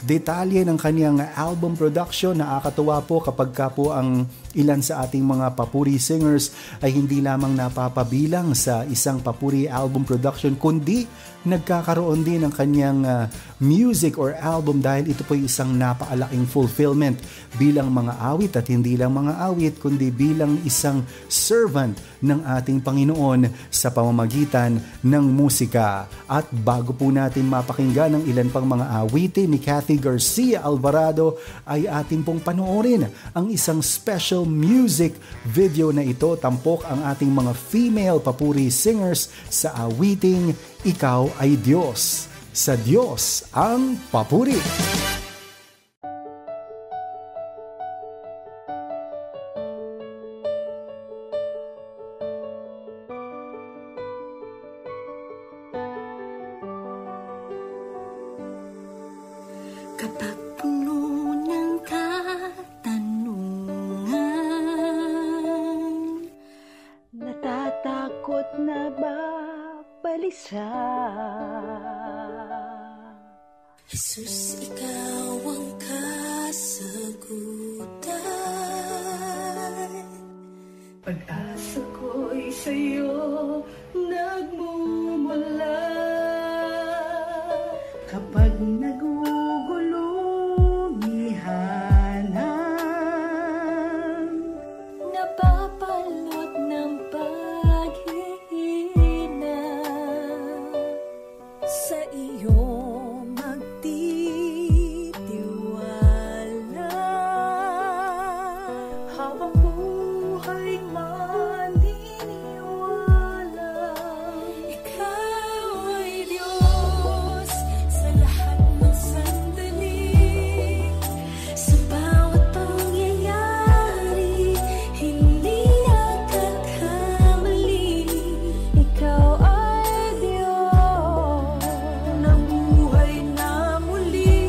detalye ng kanyang album production. Nakakatuwa po kapag ka po ang ilan sa ating mga papuri singers ay hindi lamang napapabilang sa isang papuri album production kundi nagkakaroon din ng kanyang music or album dahil ito po ay isang napakalaking fulfillment bilang mga awit at hindi lang mga awit kundi bilang isang servant ng ating Panginoon sa pamamagitan ng musika. At bago po natin mapakinggan ang ilan pang mga awitin ni Cathy Garcia Alvarado ay atin pong panoorin ang isang special music video na ito. Tampok ang ating mga female papuri singers sa awiting Ikaw ay Diyos. Sa Diyos ang papuri. Kapag puno ng katanungan nababalisa. Jesus, ikaw ang kasagutan. Pag-asa ko'y sa'yo nagmumula. Kapag nagugulong ihanan, Napapalot ng paghihina, sa iyo magtitiwala. habang buhay maniniwala. Ikaw ay Diyos sa lahat ng sandali, sa bawat pangyayari, hindi nagkakamali. Ikaw ay Diyos na buhay na muli.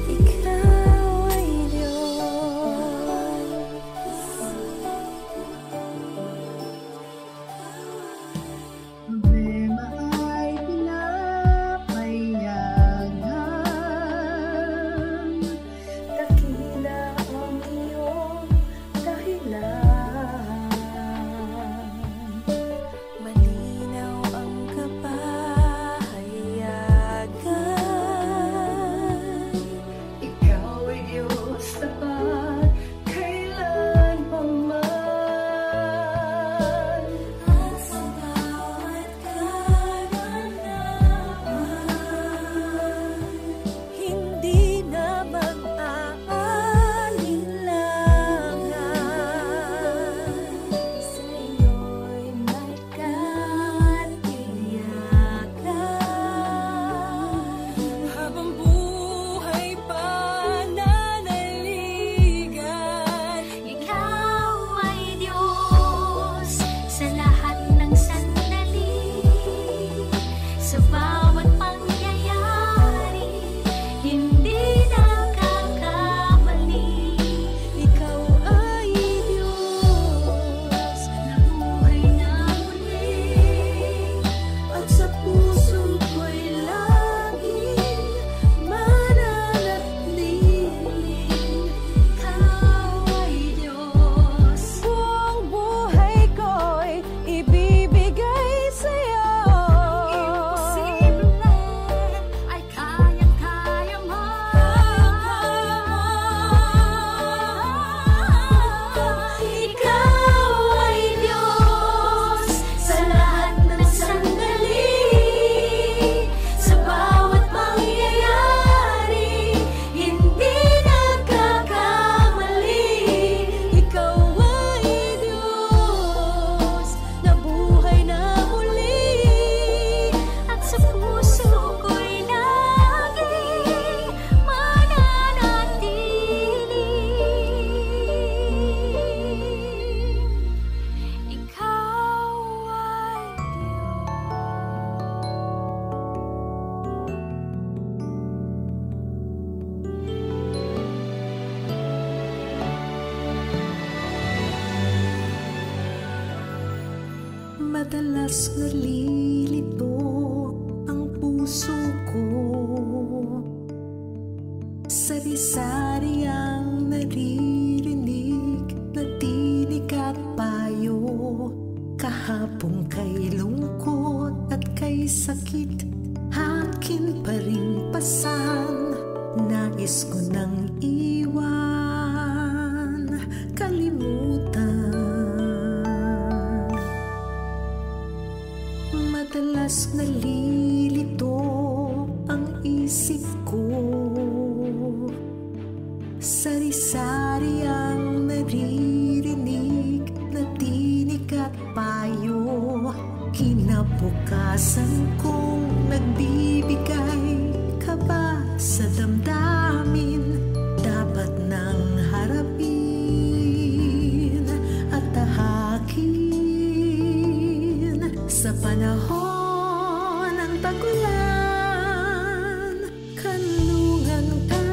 Ikaw ay Diyos. Problema ay pinapayagan, dakila ang iyong dahilan. Malinaw ang kapahayagan. Ikaw ay Diyos tapat kailan pa man. At sa bawat karanasan, hindi na mag-aalinlangan. Sa iyo'y may katiyakan. Habang buhay pananaligan, ikaw ay Diyos sa lahat ng sandali, sa bawat pangyayari, hindi nagkakamali. Ikaw ay Diyos na buhay na muli, at sa puso ko'y laging mananatili. Ikaw ay Diyos. Buong buhay ko'y ibibigay sa'yo. Imposible ay kayang-kaya mo. Ikaw ay Diyos sa lahat ng sandali, sa bawat pangyayari, hindi nagkakamali. Ikaw ay Diyos na buhay na muli, at sa puso ko'y laging mananatili. Ikaw ay Madalas nalilito ang puso ko, sari-sari ang naririnig na tinig at payo. Kahapon kay lungkot at kay sakit, akin pa rin pasan. Nais ko nang iwan, kalimutan. Madalas nalilito ang isip ko, sari-sari ang naririnig na tinig at payo. Kinabukasan kong nagbibigay ka ba sa damdamin, dapat nang harapin at tahakin. Sa panahon ng tagulan, kanlungan ka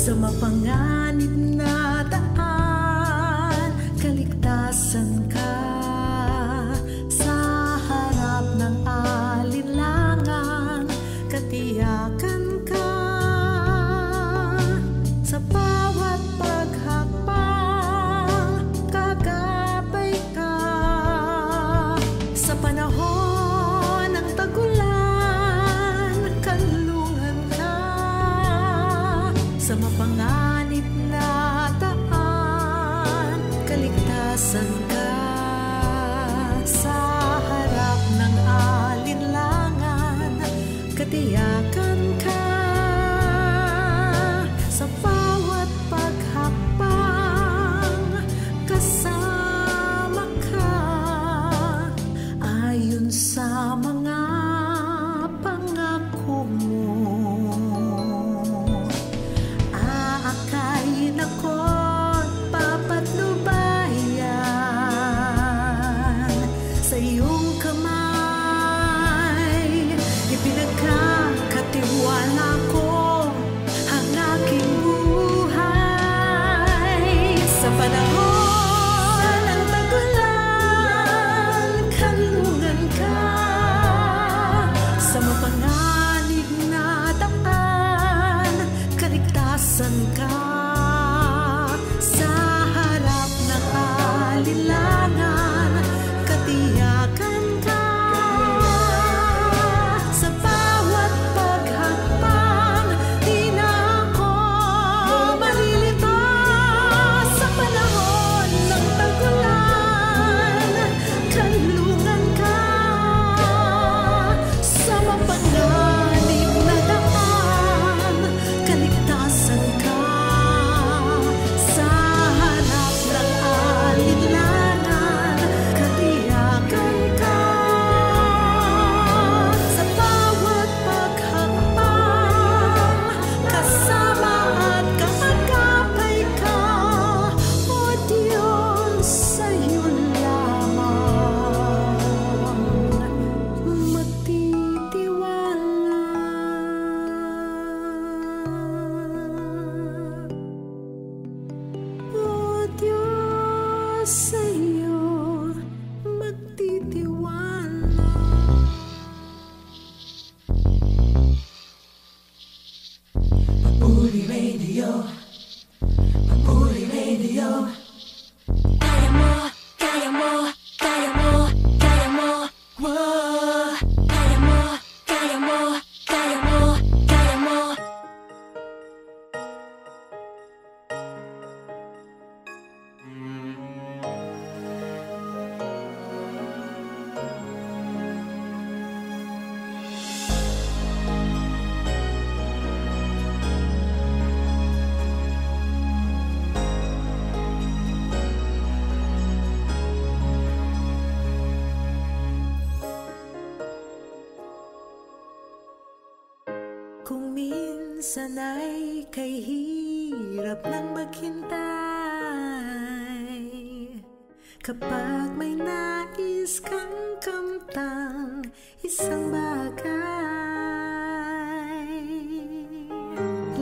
sa mapanganib na daan, kaligtasan ka sa harap ng alinlangan, katiyakan ka sa bawat paghakbang, kagabay ka sa panahon ng tagulan, kanlungan ka sa mapanganib na daan, kaligtasan ka sa harap ng alinlangan, katiyakan ka sa bawat paghakbang, kasama ka ayon sa mga pangako mo. Aakayin ako't papatnubayan sa iyong kamay, ipinagkakatiwala ko ang aking buhay sa panahon ng tagulan, kanlungan ka sa mapanganib na daan, kaligtasan ka sa harap ng alinlangan, katiyakan ka sa bawat paghakbang, di na ako malilito sa panahon ng tagulan, kanlungan ka sa mapanganib na daan, kaligtasan ka sa harap ng alinlangan, katiyakan ka sa bawat paghakbang, kasama at kaagapay ka, O Diyos, sa'yo lamang magtitiwala. O Diyos, sa'yo magtitiwala. Papuri Radio, Papuri Radio. Kaya mo, kaya mo, kaya mo, kaya mo. Whoa. Kaya mo, kaya mo, kaya mo, kaya mo. Kung minsan ay kay hirap ng maghintay, kapag may nais kang kamtang isang bagay,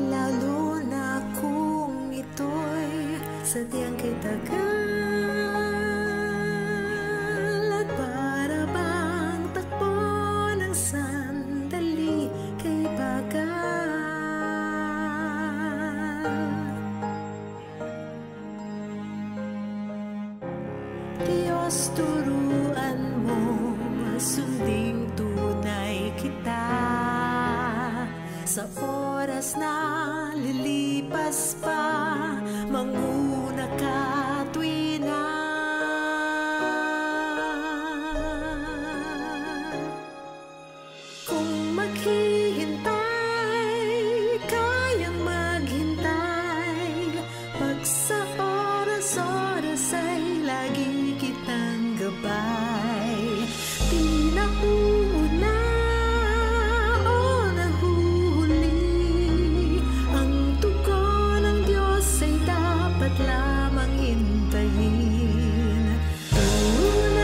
lalo na kung ito'y sadyang kay tagal, at para bang takbo ng sandali kay bagal. Diyos, turuan mo sunding tunay kita sa oras na lilipas pa, manguna ka tuwina. Kung maghihintay, kayang maghintay, pag sa oras-oras ay lagi kitang gabay. Di na una o nahuhuli, ang tugon ng Diyos ay dapat lamang hintayin. Tunay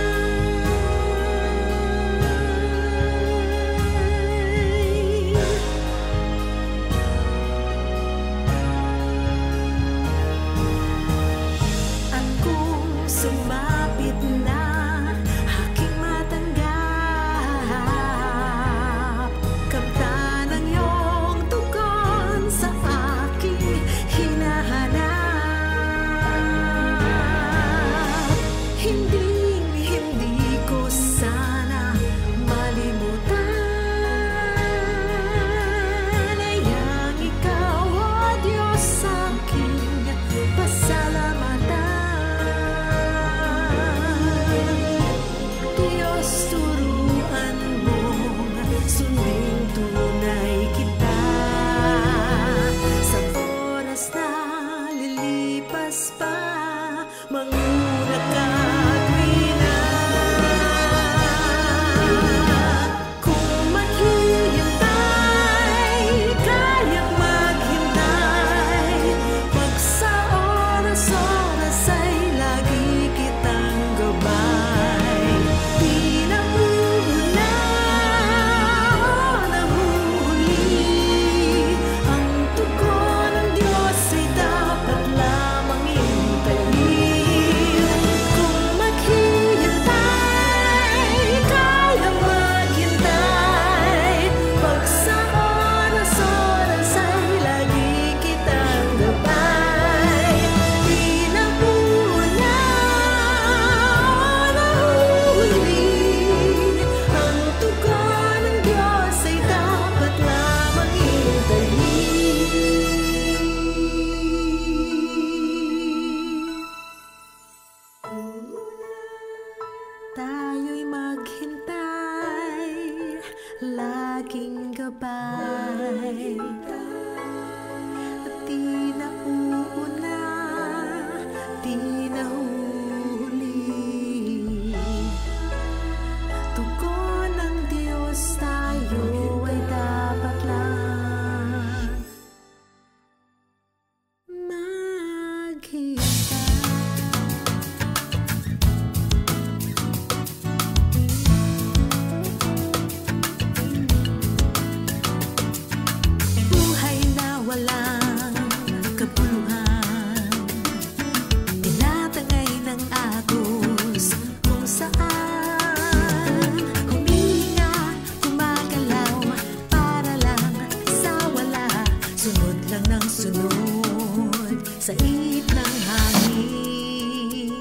sa ihip ng hangin.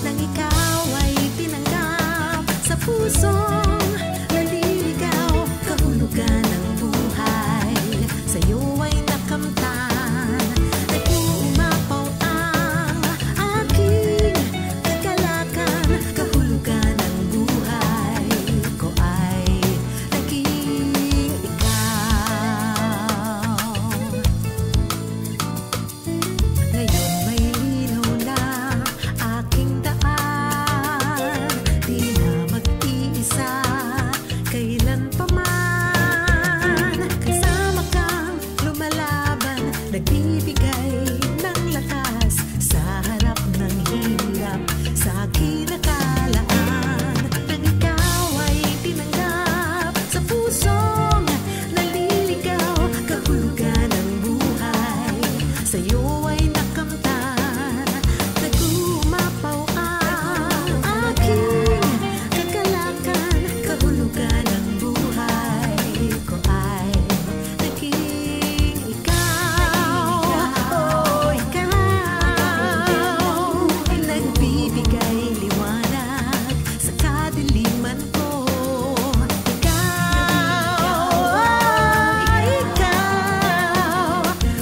Nang ikaw ay tinanggap sa pusong naliligaw, kahulugan ng buhay sa'yo ay nakamtan. Nag-uumapaw ang aking kagalakan, kahulugan ng buhay ko ay naging ikaw. Ngayon may linaw na aking daan, di na mag-iisa kailan pa man. Kasama kang lumalaban, nagbibigay ng lakas sa harap ng hirap sa aking nakalaan. Nang ikaw ay tinanggap sa pusong naliligaw, kahulugan ng buhay sa'yo ay nakamtan. Nag-uumapaw ang aking kagalakan, kahulugan ng buhay ko ay naging ikaw. Oh, ikaw, nagbibigay liwanag sa kadiliman ko. Ikaw,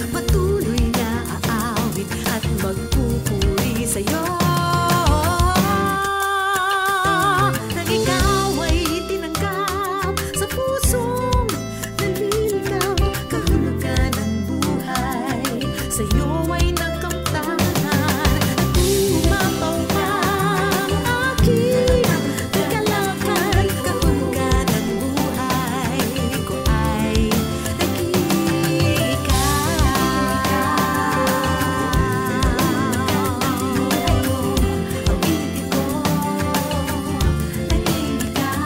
patuloy na aawit at magpupuri sa'yo. Nang ikaw ay tinanggap sa pusong naliligaw, kahulugan ng buhay sa'yo ay nakamtan. Nag-uumapaw ang aking kagalakan, kahulugan ng buhay ko ay naging ikaw. Awitin ko, naging ikaw.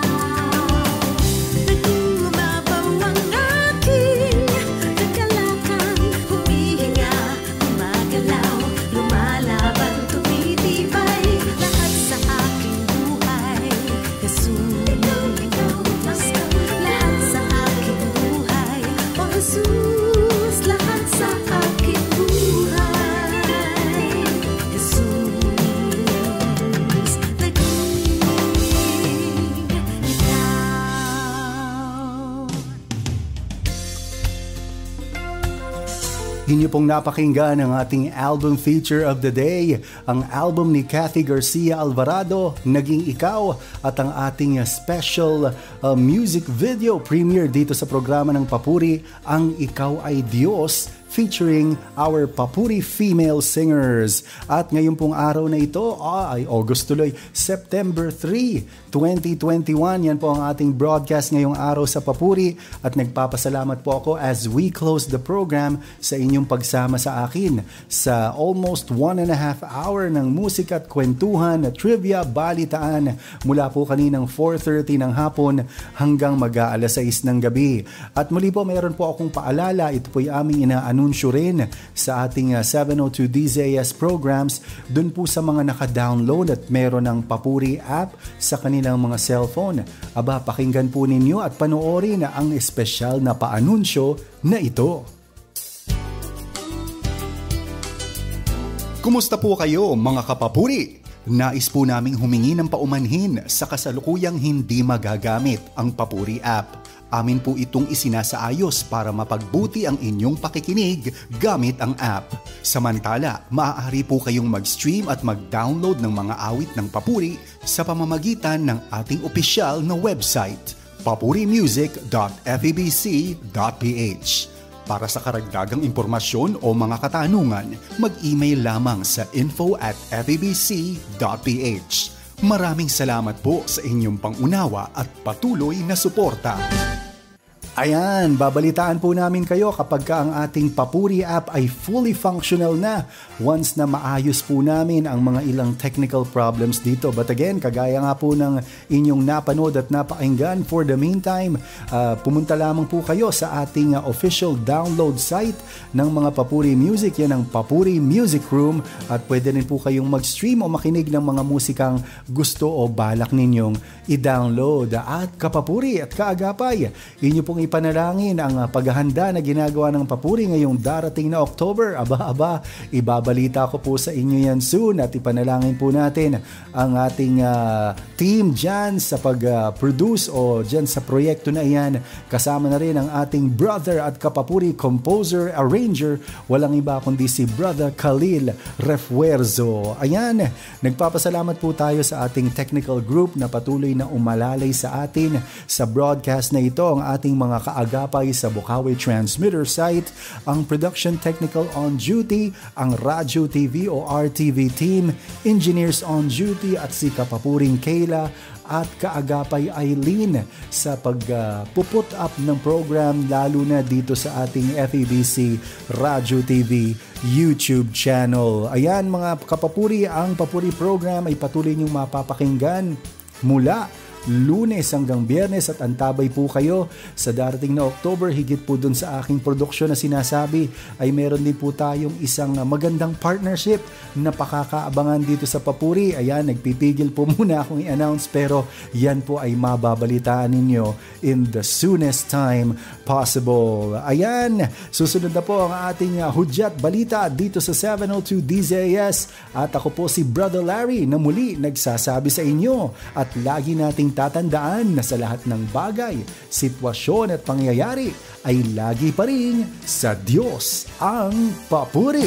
Nag-uumapaw ang aking kagalakan, humihinga, gumagalaw, lumalaban, tumitibay, lahat sa aking buhay. Jesus, lahat sa aking buhay. Oh Jesus, lahat sa aking buhay. Jesus, naging ikaw. Inyo pong napakinggan ang ating album feature of the day, ang album ni Kathy Garcia Alvarado, Naging Ikaw, at ang ating special music video premiere dito sa programa ng Papuri, Ang Ikaw Ay Diyos, featuring our Papuri female singers. At ngayon pong araw na ito, ay August tuloy, September 3, 2021. Yan po ang ating broadcast ngayong araw sa Papuri. At nagpapasalamat po ako as we close the program sa inyong pagsama sa akin sa almost 1.5 hour ng musika at kwentuhan, trivia, balitaan mula po kaninang 4:30 ng hapon hanggang mag-aalas 6 ng gabi. At muli po, mayroon po akong paalala. Ito po yung aming inaanunsyo rin sa ating 702 DZS programs. Dun po sa mga naka-download at meron ng Papuri app sa kanilang mga cellphone. Aba, pakinggan po ninyo at panoorin ang espesyal na paanunsyo na ito. Kumusta po kayo mga kapapuri? Nais po naming humingi ng paumanhin sa kasalukuyang hindi magagamit ang Papuri app. Amin po itong isinasaayos para mapagbuti ang inyong pakikinig gamit ang app. Samantala, maaari po kayong mag-stream at mag-download ng mga awit ng Papuri sa pamamagitan ng ating opisyal na website, papurimusic.febc.ph. Para sa karagdagang impormasyon o mga katanungan, mag-email lamang sa info@febc.ph. Maraming salamat po sa inyong pangunawa at patuloy na suporta. Ayan, babalitaan po namin kayo kapag ka ang ating Papuri app ay fully functional na once na maayos po namin ang mga ilang technical problems dito. But again, kagaya nga po ng inyong napanood at napakinggan, for the meantime, pumunta lamang po kayo sa ating official download site ng mga Papuri Music. Yan ang Papuri Music Room at pwede rin po kayong mag-stream o makinig ng mga musikang gusto o balak ninyong i-download. At kapapuri at kaagapay, inyo pong ipanalangin ang paghahanda na ginagawa ng Papuri ngayong darating na October. Aba, ibabalita ko po sa inyo yan soon at ipanalangin po natin ang ating team dyan sa pag-produce o dyan sa proyekto na iyan. Kasama na rin ang ating brother at kapapuri, composer, arranger, walang iba kundi si Brother Khalil Refuerzo. Ayan, nagpapasalamat po tayo sa ating technical group na patuloy na umalalay sa atin sa broadcast na ito, ang ating mga kaagapay sa Bukawi Transmitter site, ang production technical on duty, ang Radyo TV o RTV team, engineers on duty at si Kapapuring Kayla at kaagapay Eileen sa pag-put up ng program, lalo na dito sa ating FEBC Radyo TV YouTube channel. Ayan mga kapapuri, ang Papuri program ay patuloy niyong mapapakinggan mula Lunes hanggang Biyernes at antabay po kayo sa darating na October. Higit po dun sa aking produksyon na sinasabi ay meron din po tayong isang magandang partnership na pakakaabangan dito sa Papuri. Ayan, nagpipigil po muna akong i-announce pero yan po ay mababalitaan ninyo in the soonest time possible. Ayan, susunod na po ang ating hudyat balita dito sa 702 DZAS at ako po si Brother Larry na muli nagsasabi sa inyo at lagi nating tatandaan na sa lahat ng bagay, sitwasyon at pangyayari ay lagi pa rin sa Diyos ang papuri.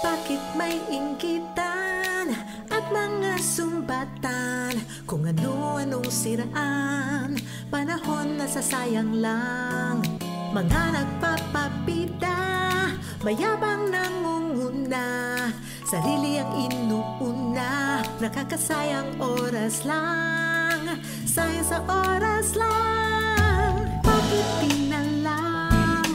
Bakit may inggitan at mga sumbatan, kung ano-anong siraan, panahon na sasayang lang. Mga nagpapapita, mayabang nangunguna, sarili ang inuuna, nakakasayang oras lang, sayang sa oras lang. Bakit di na lang,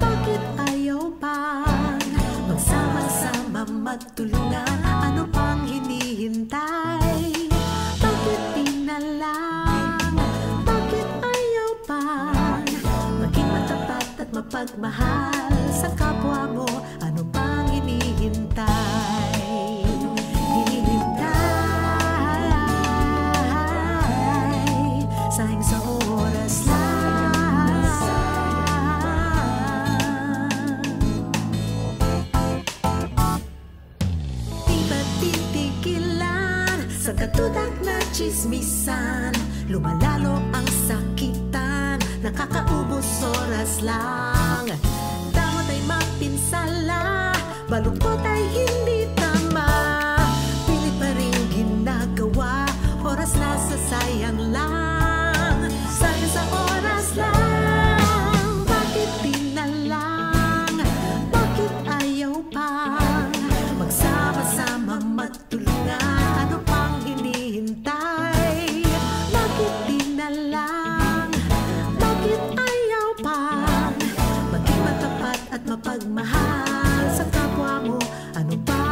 bakit ayaw pang magsama-sama magtulungan, ano pang hinihintay? Bakit di na lang, bakit ayaw pang maging matapat at mapagmahal sa kapwa mo, ano pang hinihintay? Sayang sa oras lang. Di ba titigilan sa katutak na chismisan, lumalalo ang sakitan, nakakaubos oras lang. Damot ay mapinsala, baluktot ay hindi tama, pilit pa rin ginagawa, oras na sasayang lang. Sayang sa oras lang. Bakit di na lang, bakit ayaw pang magsama-sama magtulungan, ano pang hinihintay? Bakit di na lang, bakit ayaw pang maging matapat at mapagmahal sa kapwa mo, ano pang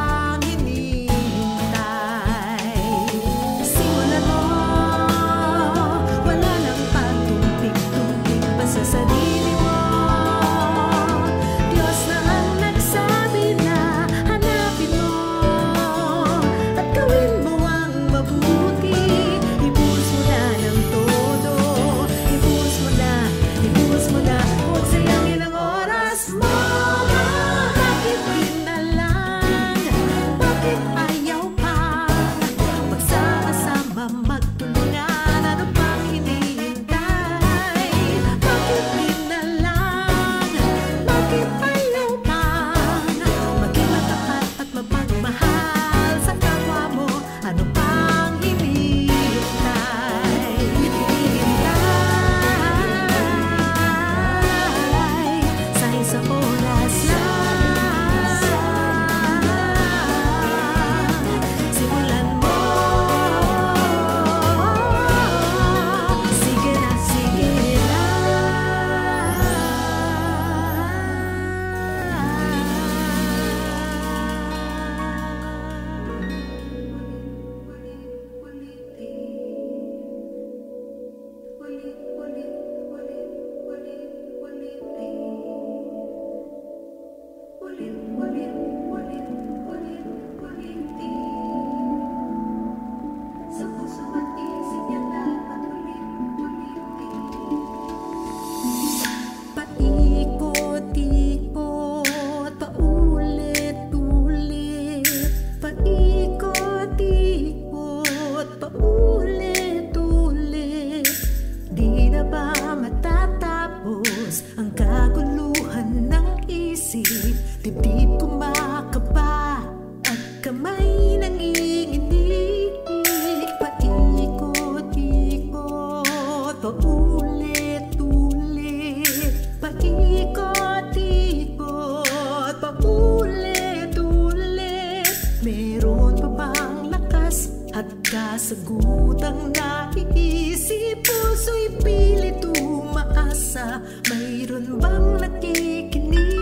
at kasagutang naiisip, puso'y pilit umaasa. Mayroon bang nakikinig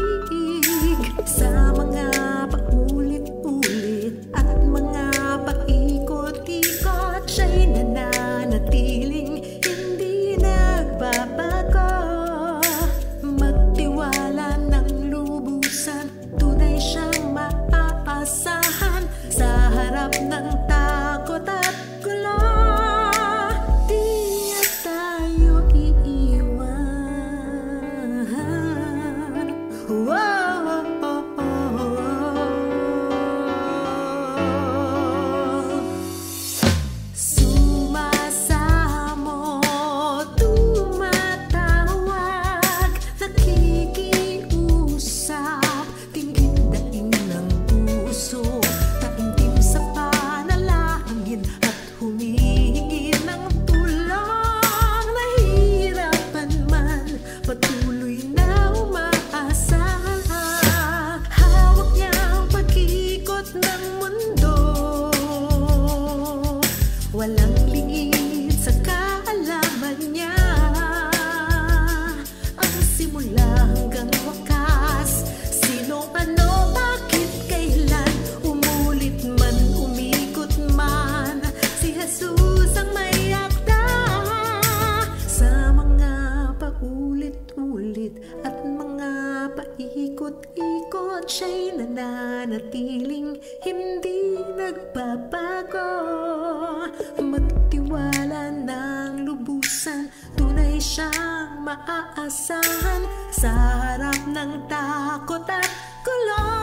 sa mga paulit-ulit at mga paikot-ikot? Siya'y nananatiling hindi nagbabago. Magtiwala ng lubusan, tunay siyang maaasahan. Sa harap ng takot at gulo, di niya tayo iiwan. Whoa, sumasamo, tumatawag, nakikiusap, tingin daing ng puso, taimtim sa panalangin at humihingi ng tulong. Nahihirapan man, patuloy na umaasa. Hawak niya ang pag-ikot ng mundo, walang lingid sa kaalaman niya. Ang simula hanggang wakas, sino, ano, bakit, kailan, umulit man, umikot man, si Jesus ang may akda. Sa mga paulit-ulit at mga paikot-ikot, siya'y nananatiling hindi nagbabago. Magtiwala ng lubusan, tunay siyang maaasahan. Sa harap ng takot at gulo,